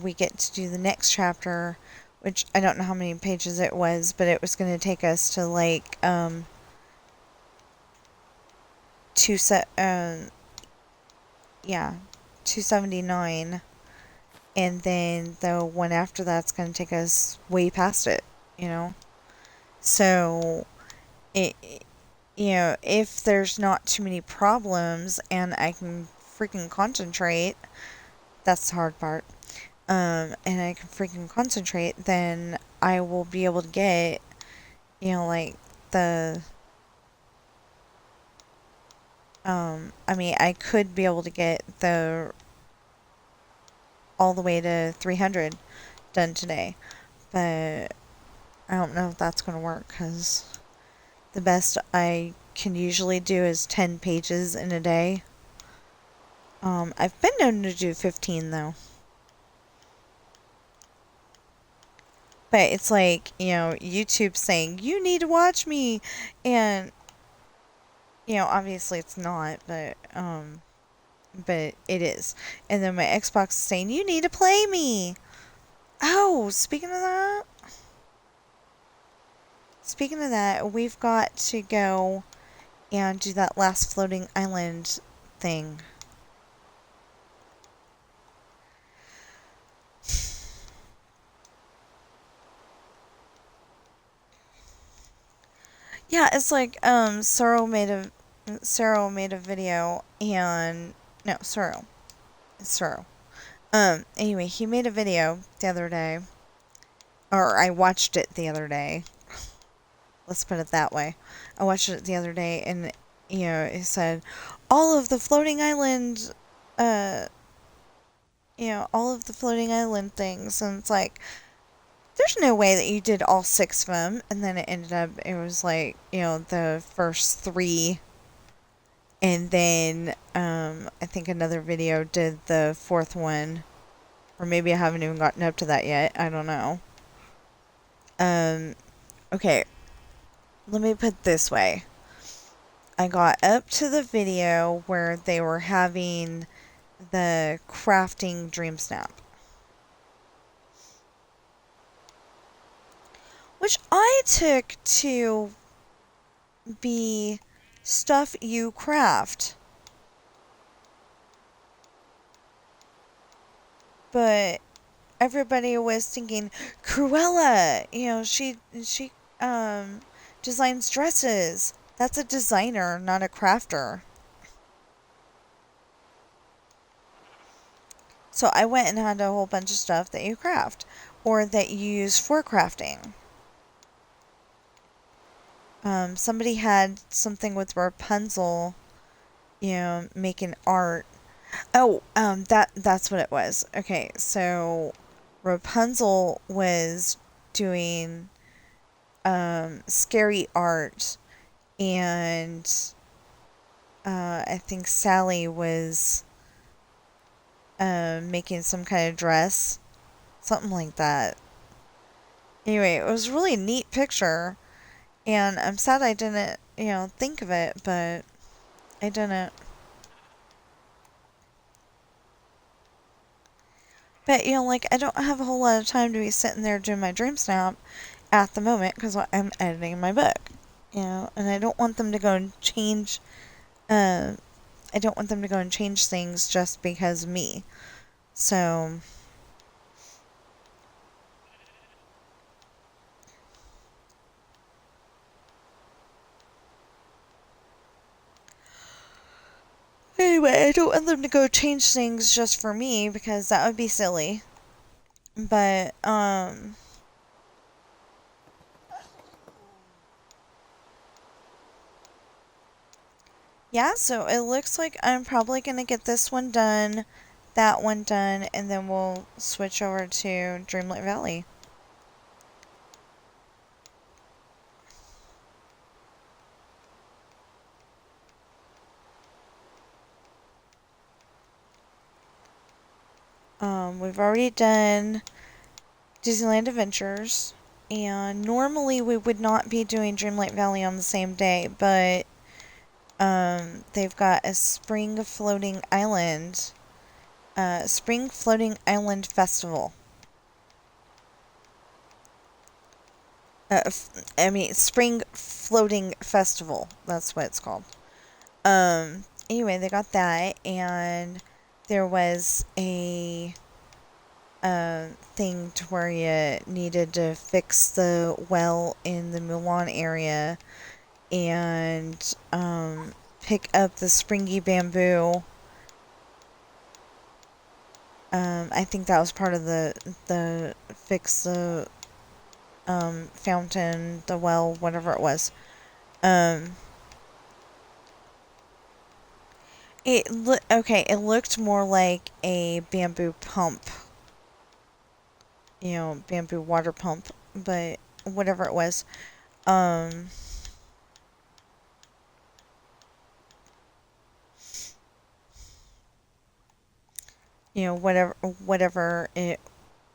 we get to do the next chapter, which I don't know how many pages it was, but it was going to take us to like two set yeah, 279, and then the one after that's going to take us way past it, So it if there's not too many problems and I can freaking concentrate, that's the hard part. And I can freaking concentrate, then I will be able to get, like the, I could be able to get all the way to 300 done today, but I don't know if that's going to work, because the best I can usually do is 10 pages in a day. I've been known to do 15 though. But it's like, YouTube saying, you need to watch me. And, obviously it's not, but it is. And then my Xbox is saying, you need to play me. Oh, speaking of that, we've got to go and do that last floating island thing. Yeah, it's like Sorrow made a video and no, Sorrow. It's Sorrow. Anyway, he made a video the other day, or I watched it the other day. Let's put it that way. I watched it the other day, and it said all of the floating island, uh, all of the floating island things, and it's like there's no way that you did all 6 of them. And then it was like the first 3, and then I think another video did the 4th one, or maybe I haven't even gotten up to that yet. I don't know. Okay, let me put it this way. I got up to the video where they were having the crafting dream snap, which I took to be stuff you craft. But everybody was thinking Cruella, she designs dresses. That's a designer, not a crafter. So I went and had a whole bunch of stuff that you craft or that you use for crafting. Somebody had something with Rapunzel, making art. Oh, that's what it was. Okay, so Rapunzel was doing scary art, and I think Sally was making some kind of dress, something like that. Anyway, it was a really neat picture, and I'm sad I didn't, think of it, but I didn't. But, like, I don't have a whole lot of time to be sitting there doing my dream snap at the moment because I'm editing my book, and I don't want them to go and change, I don't want them to go and change things just because of me. So, anyway, I don't want them to go change things just for me because that would be silly. But, yeah, so it looks like I'm probably going to get this one done, that one done, and then we'll switch over to Dreamlight Valley. We've already done Disneyland Adventures, and normally we would not be doing Dreamlight Valley on the same day, but they've got a Spring Floating Island Festival. Spring Floating Festival. That's what it's called. Anyway, they got that, and there was a thing to where you needed to fix the well in the Mulan area and pick up the springy bamboo. I think that was part of the fix the fountain, the well, whatever it was. It looked more like a bamboo pump, bamboo water pump, but whatever it was. whatever it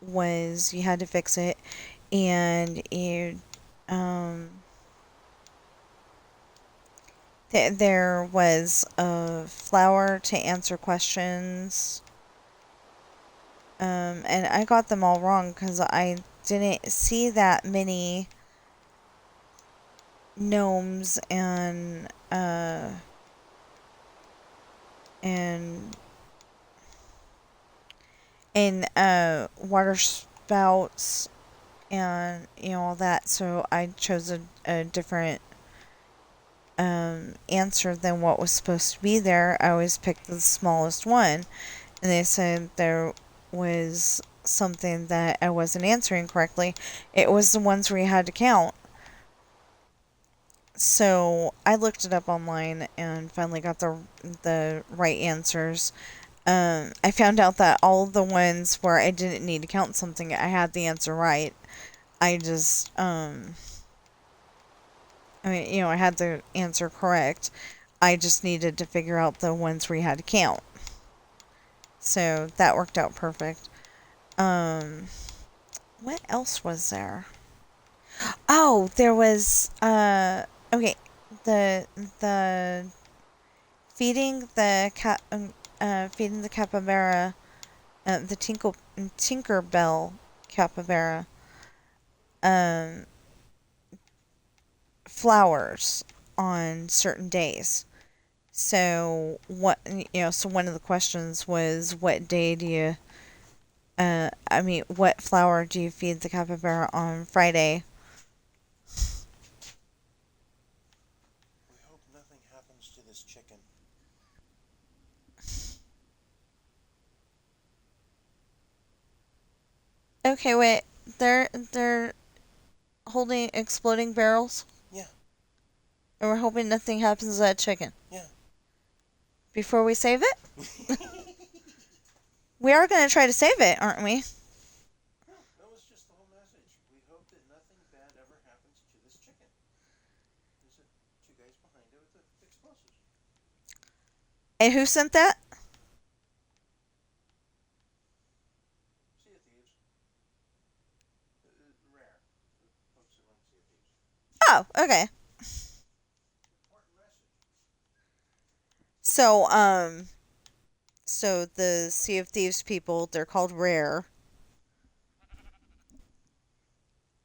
was, you had to fix it, and um, there was a flower to answer questions, and I got them all wrong because I didn't see that many gnomes and water spouts and all that. So I chose a different answer than what was supposed to be there. I always picked the smallest one, and they said there was something that I wasn't answering correctly. It was the ones where you had to count. So I looked it up online and finally got the right answers. I found out that all the ones where I didn't need to count something, I had the answer right. I just, I had the answer correct. I just needed to figure out the ones where you had to count. So that worked out perfect. Um, what else was there? Oh, there was, okay, the feeding the capybara, the Tinkerbell capybara, um, flowers on certain days. So so one of the questions was, what day do you, what flower do you feed the capybara on Friday? We hope nothing happens to this chicken. Okay, wait, they're holding exploding barrels, Yeah, and we're hoping nothing happens to that chicken yeah. before we save it. We are going to try to save it, aren't we? No, that was just the whole message. We hope that nothing bad ever happens to this chicken. There's two guys behind it with the explosives. And who sent that? Sea of Thieves. Rare. The folks that run Sea of Thieves. Oh, okay. Important message. So, the Sea of Thieves people, they're called Rare.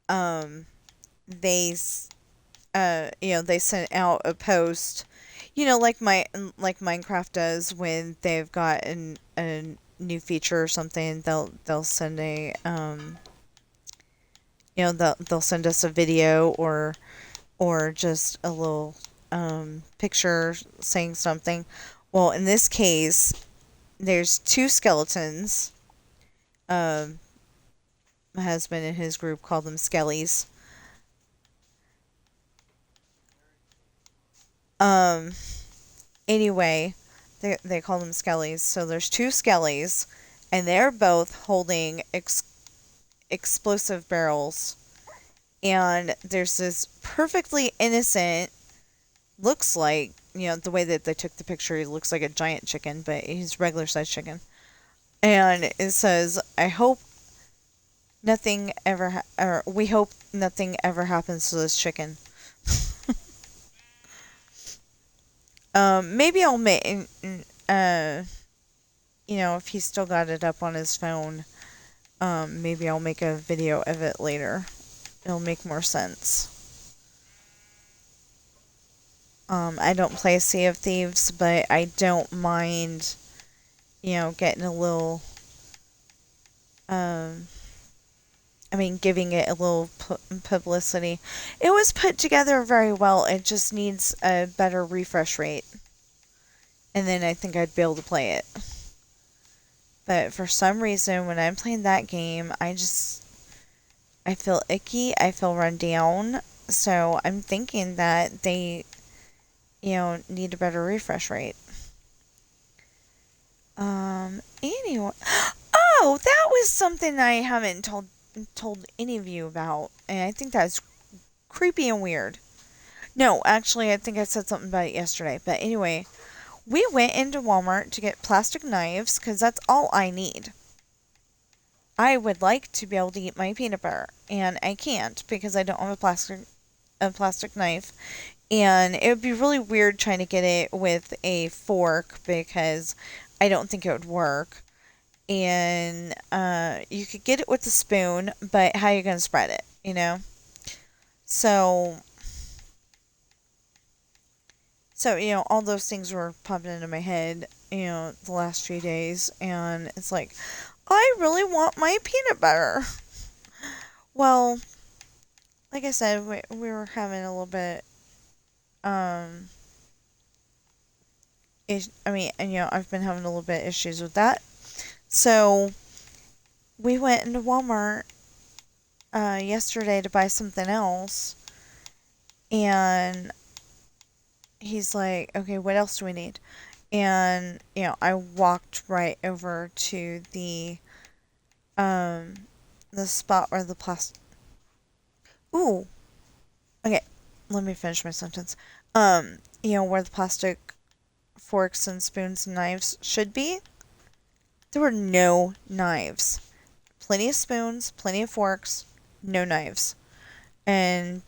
Um, they, they sent out a post, like Minecraft does when they've got a new feature or something. They'll send they'll send us a video or just a little picture saying something. Well, in this case, there's two skeletons. Um, my husband and his group call them skellies. Um, anyway, they call them skellies. So there's two skellies, and they're both holding explosive barrels. And there's this perfectly innocent, looks like, the way that they took the picture, he looks like a giant chicken, but he's regular sized chicken. And it says, "I hope nothing ever, or we hope nothing ever happens to this chicken." Maybe I'll make, uh, if he's still got it up on his phone, maybe I'll make a video of it later. It'll make more sense. I don't play Sea of Thieves, but I don't mind, getting a little, um, giving it a little publicity. It was put together very well. It just needs a better refresh rate. And then I think I'd be able to play it. But for some reason, when I'm playing that game, I feel icky. I feel run down. So I'm thinking that they, need a better refresh rate. Anyway. Oh, that was something I haven't told any of you about. And I think that's creepy and weird. No, actually, I think I said something about it yesterday. But anyway, We went into Walmart to get plastic knives because that's all I need. I would like to be able to eat my peanut butter, and I can't because I don't have a plastic knife. And it would be really weird trying to get it with a fork because I don't think it would work. And you could get it with a spoon, but how are you going to spread it, So, so, all those things were popping into my head, the last few days. And it's like, I really want my peanut butter. Well, like I said, we were having a little bit, um, I mean, and I've been having a little bit issues with that. So we went into Walmart yesterday to buy something else, and he's like, "Okay, what else do we need?" And I walked right over to um the spot where the plastic. Ooh, okay. Let me finish my sentence. Where the plastic forks and spoons and knives should be. There were no knives. Plenty of spoons, plenty of forks, no knives. And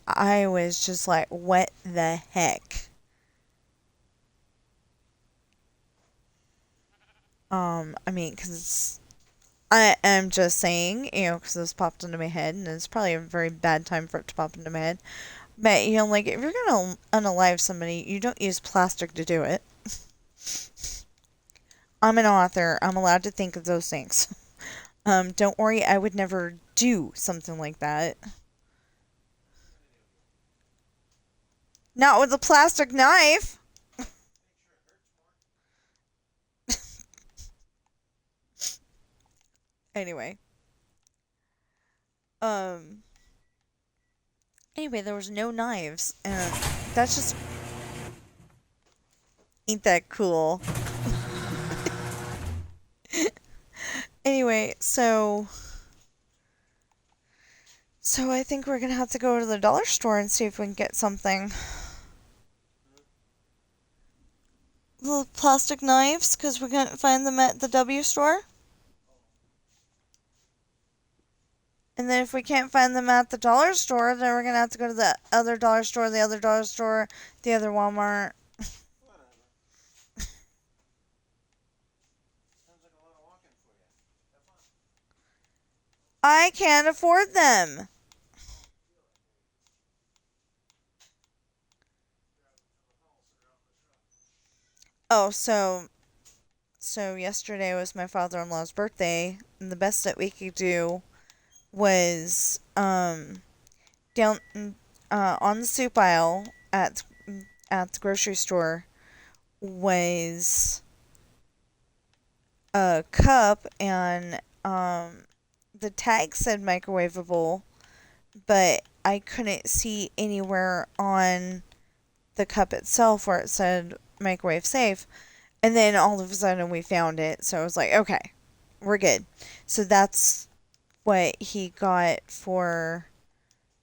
I was just like, what the heck? I mean, because I am just saying, because this popped into my head, and it's probably a very bad time for it to pop into my head. But, like, if you're gonna unalive somebody, you don't use plastic to do it. I'm an author. I'm allowed to think of those things. Don't worry, I would never do something like that. Not with a plastic knife. Anyway. Um. Anyway, there was no knives, and that's just ain't that cool. Anyway, so I think we're gonna have to go to the dollar store and see if we can get something. The plastic knives, because we couldn't find them at the W store. And then if we can't find them at the dollar store, then we're gonna have to go to the other dollar store, the other dollar store, the other Walmart. Whatever. Sounds like a lot of walking for you. Have fun. I can't afford them. Oh, so yesterday was my father-in-law's birthday, and the best that we could do was down on the soup aisle at the grocery store was a cup, and the tag said microwavable, but I couldn't see anywhere on the cup itself where it said microwave safe. And then all of a sudden we found it, so I was like, okay, we're good. So that's what he got for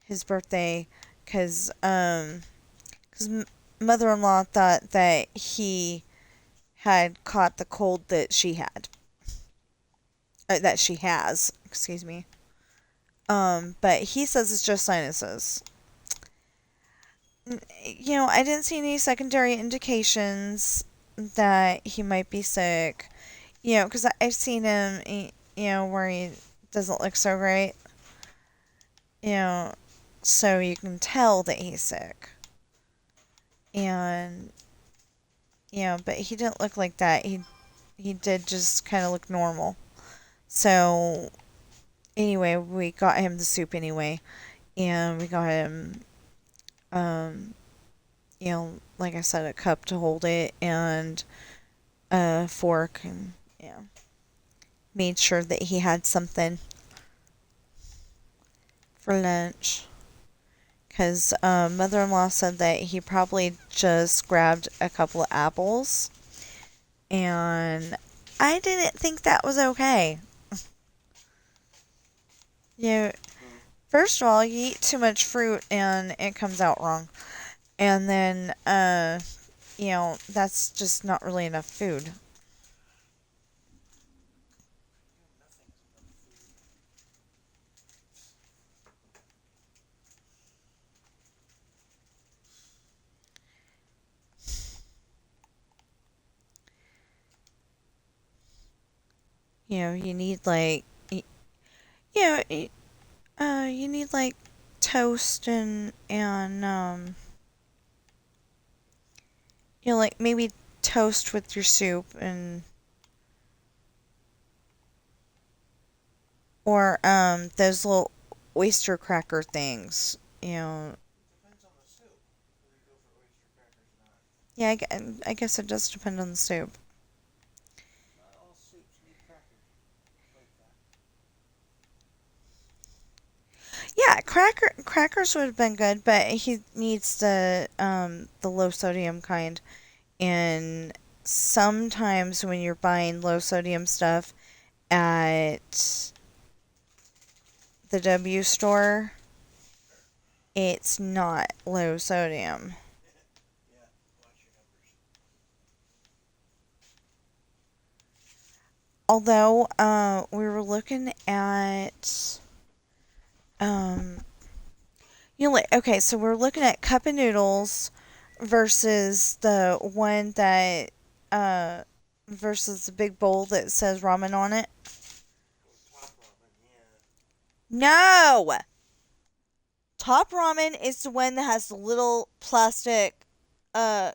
his birthday, cause mother-in-law thought that he had caught the cold that she had, that she has, excuse me. But he says it's just sinuses. I didn't see any secondary indications that he might be sick. Because I've seen him, where he doesn't look so great. You know, so you can tell that he's sick. And, but he didn't look like that. He did just kind of look normal. So, anyway, we got him the soup anyway. And we got him, um, like I said, a cup to hold it and a fork, and made sure that he had something for lunch. Because mother-in-law said that he probably just grabbed a couple of apples, and I didn't think that was okay. You know, first of all, you eat too much fruit and it comes out wrong. And then that's just not really enough food. Nothing is enough food. You need like, you know, you need like toast and like maybe toast with your soup and or those little oyster cracker things. It depends on the soup, whether you go for oyster crackers or not. Yeah, I guess it does depend on the soup. Not all soups need crackers like that. Yeah, crackers would have been good, but he needs the low sodium kind. And sometimes when you're buying low sodium stuff at the W store, it's not low sodium. Yeah, watch your numbers. Although we were looking at um okay, so we're looking at cup of noodles versus the one that uh versus the big bowl that says ramen on it. Oh, top ramen, yeah. No. Top ramen is the one that has the little plastic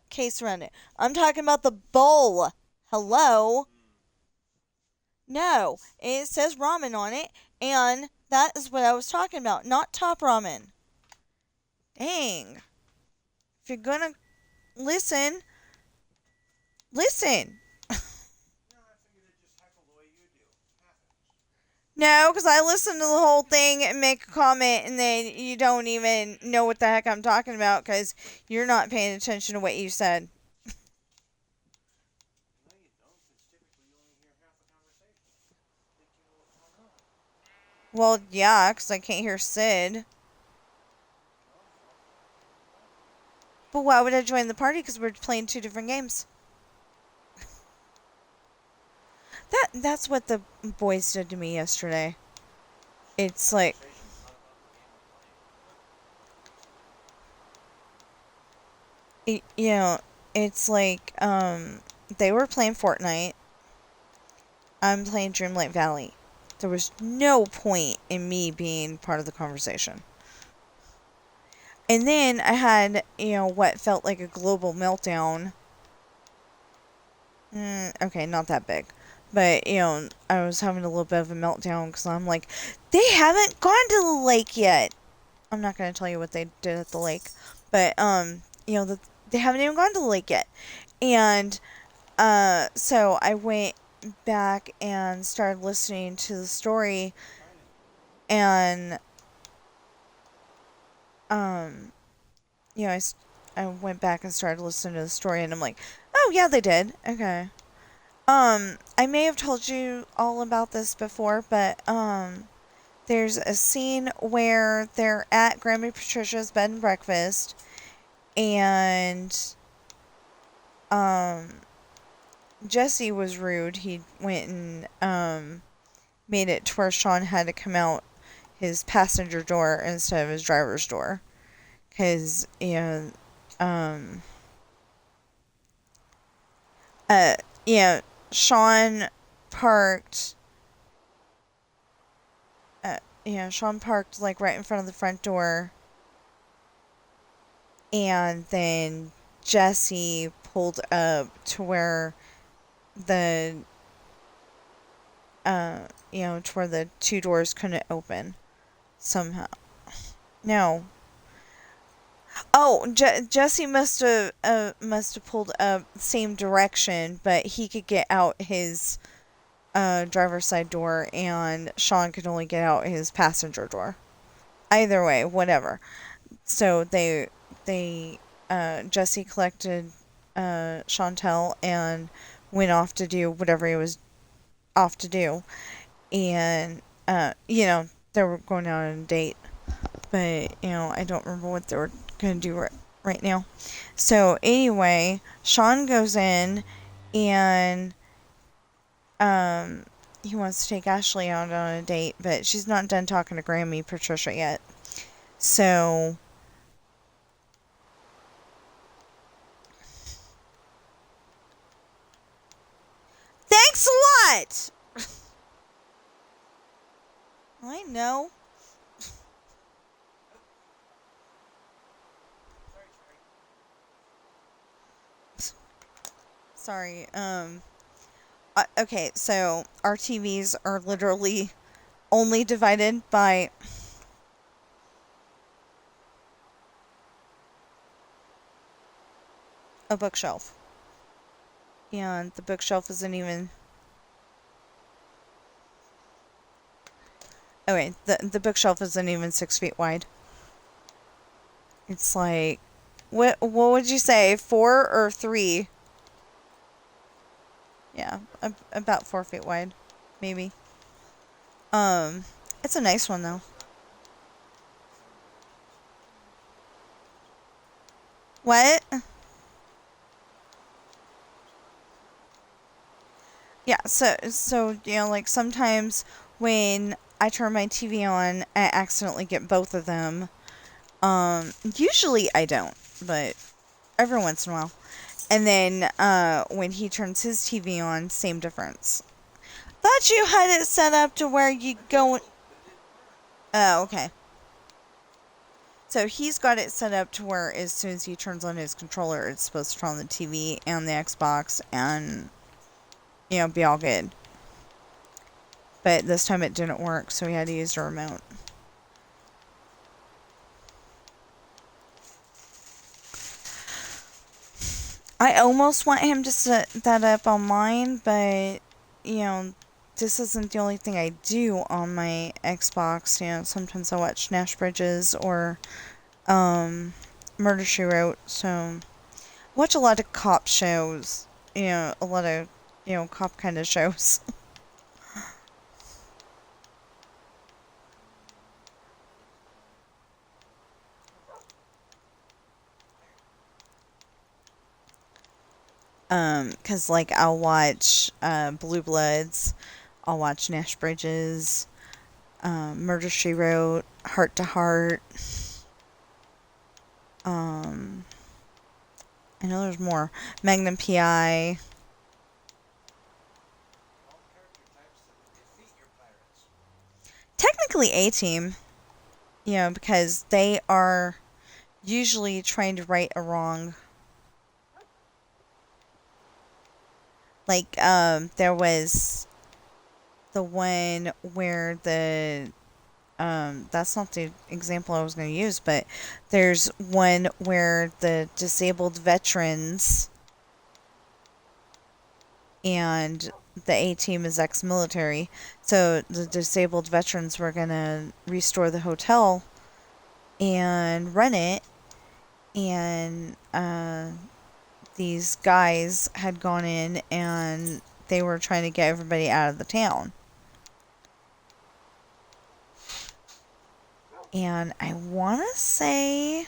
case around it. I'm talking about the bowl. Hello? Mm. No. It says ramen on it, and that is what I was talking about, not top ramen. Dang. If you're gonna listen, listen. No, I figured I'd just heckle the way you do. Happens. No, because I listen to the whole thing and make a comment, and then you don't even know what the heck I'm talking about because you're not paying attention to what you said. No, you don't, because typically you only hear half a conversation. Think you know what's going on. Well, yeah, because I can't hear Sid. Well, join the party. But why would I join the party? Because we're playing two different games. That's what the boys did to me yesterday. Start the It's like, conversation and talk about the game we're playing. you know, it's like they were playing Fortnite. I'm playing Dreamlight Valley. There was no point in me being part of the conversation. And then I had, what felt like a global meltdown. Okay, not that big. But, I was having a little bit of a meltdown because I'm like, they haven't gone to the lake yet. I'm not going to tell you what they did at the lake. But, they haven't even gone to the lake yet. And, so I went back and started listening to the story. Excited. And, um, I went back and started listening to the story. And I'm like, oh, yeah, they did. Okay. I may have told you all about this before, but there's a scene where they're at Grandma Patricia's bed and breakfast, and um, Jesse was rude. He went and made it to where Sean had to come out his passenger door instead of his driver's door, because um, uh, yeah, Sean parked Sean parked like right in front of the front door, and then Jesse pulled up to where the to where the two doors couldn't open somehow. No. Oh, Jesse must have pulled up same direction, but he could get out his driver's side door, and Sean could only get out his passenger door. Either way, whatever. So they Jesse collected Chantel and went off to do whatever he was off to do, and they were going out on a date, but I don't remember what they were gonna do. right now. So anyway, Sean goes in and um he wants to take Ashley out on a date, but she's not done talking to Grammy Patricia yet. So thanks a lot. I know. Sorry, Cherry. Sorry. Okay, so our TVs are literally only divided by a bookshelf. And the bookshelf isn't even. Oh wait, the bookshelf isn't even 6 feet wide. It's like, what would you say, 4 or 3? Yeah, about 4 feet wide, maybe. Um, it's a nice one though. What? Yeah, so like sometimes when I turn my TV on, I accidentally get both of them. Usually I don't, but every once in a while. And then when he turns his TV on, same difference. Thought you had it set up to where you go. But it didn't work. Oh, okay. So he's got it set up to where as soon as he turns on his controller, it's supposed to turn on the TV and the Xbox and, be all good. But this time it didn't work, so he had to use the remote. I almost want him to set that up on mine, but, this isn't the only thing I do on my Xbox. Sometimes I watch Nash Bridges or Murder, She Wrote, so watch a lot of cop shows, a lot of, cop kind of shows. Cause like I'll watch Blue Bloods, I'll watch Nash Bridges, Murder, She Wrote, Heart to Heart. Um, I know there's more. Magnum PI. All character types that would defeat your pirates. Technically A Team, because they are usually trying to right a wrong. Like, there was the one where that's not the example I was going to use, but there's one where the disabled veterans and the A Team is ex-military. So the disabled veterans were going to restore the hotel and run it, and these guys had gone in and they were trying to get everybody out of the town. And I want to say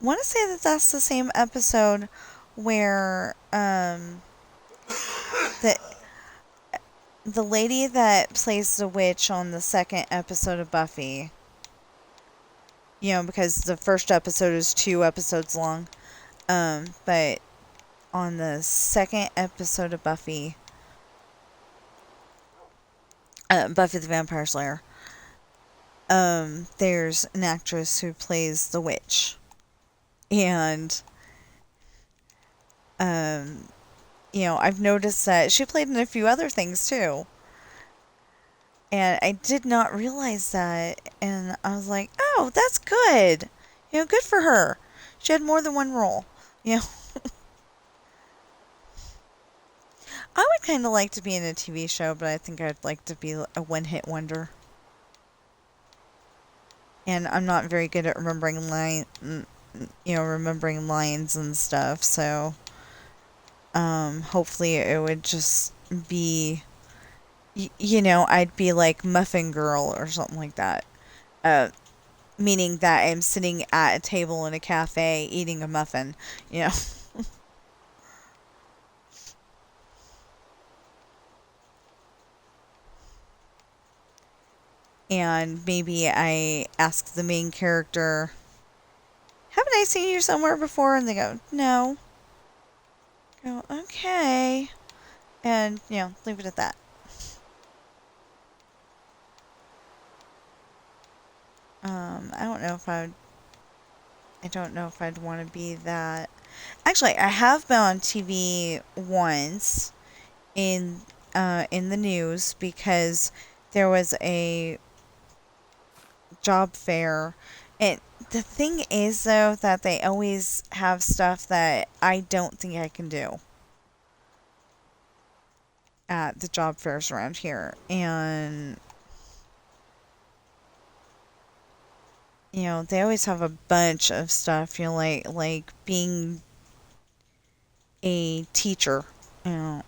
that that's the same episode where the the lady that plays the witch on the second episode of Buffy, because the first episode is 2 episodes long, but on the second episode of Buffy, Buffy the Vampire Slayer, there's an actress who plays the witch, and I've noticed that she played in a few other things too. And I did not realize that. And I was like, oh, that's good. Good for her. She had more than one role. You know, I would kind of like to be in a TV show, but I think I'd like to be a one-hit wonder. And I'm not very good at remembering lines and stuff. So, hopefully it would just be, I'd be like Muffin Girl or something like that. meaning that I'm sitting at a table in a cafe eating a muffin, you know. And maybe I ask the main character, haven't I seen you somewhere before? And they go, no. I go, okay. And, leave it at that. I don't know if I don't know if I'd want to be that. Actually, I have been on TV once in the news because there was a job fair. And the thing is, though, that they always have stuff that I don't think I can do at the job fairs around here. And, they always have a bunch of stuff, like being a teacher. You know,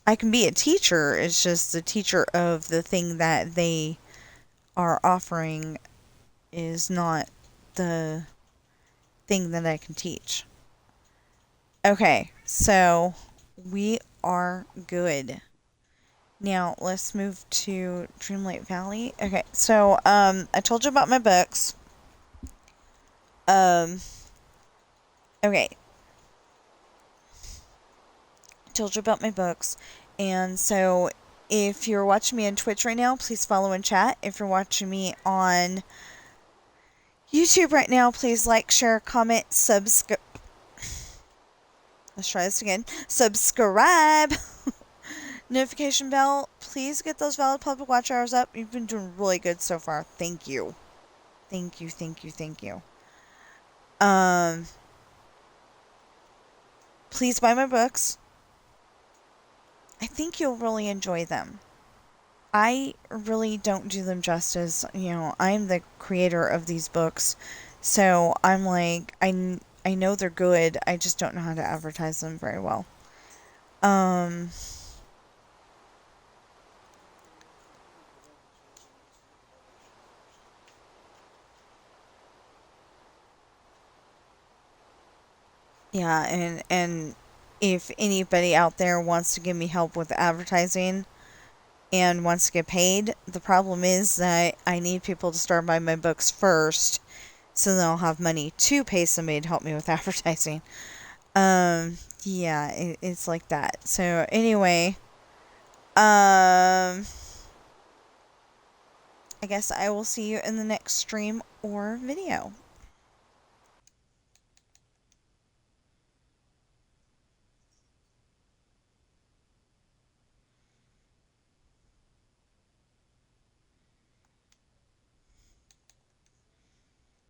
I can be a teacher, it's just the teacher of the thing that they are offering is not the thing that I can teach. Okay, so we are good. Now let's move to Dreamlight Valley. Okay, so I told you about my books. Um okay, told you about my books. And so if you're watching me on Twitch right now, please follow and chat. If you're watching me on YouTube right now, please like, share, comment, subscribe. Let's try this again. Subscribe. Notification bell. Please get those valid public watch hours up. You've been doing really good so far. Thank you. Thank you, thank you, thank you. Um, please buy my books. I think you'll really enjoy them. I really don't do them justice. I'm the creator of these books. So I'm like, I know they're good. I just don't know how to advertise them very well. Um, yeah, and if anybody out there wants to give me help with advertising and wants to get paid, the problem is that I need people to start buying my books first so then I'll have money to pay somebody to help me with advertising. Yeah, it's like that. So anyway, I guess I will see you in the next stream or video.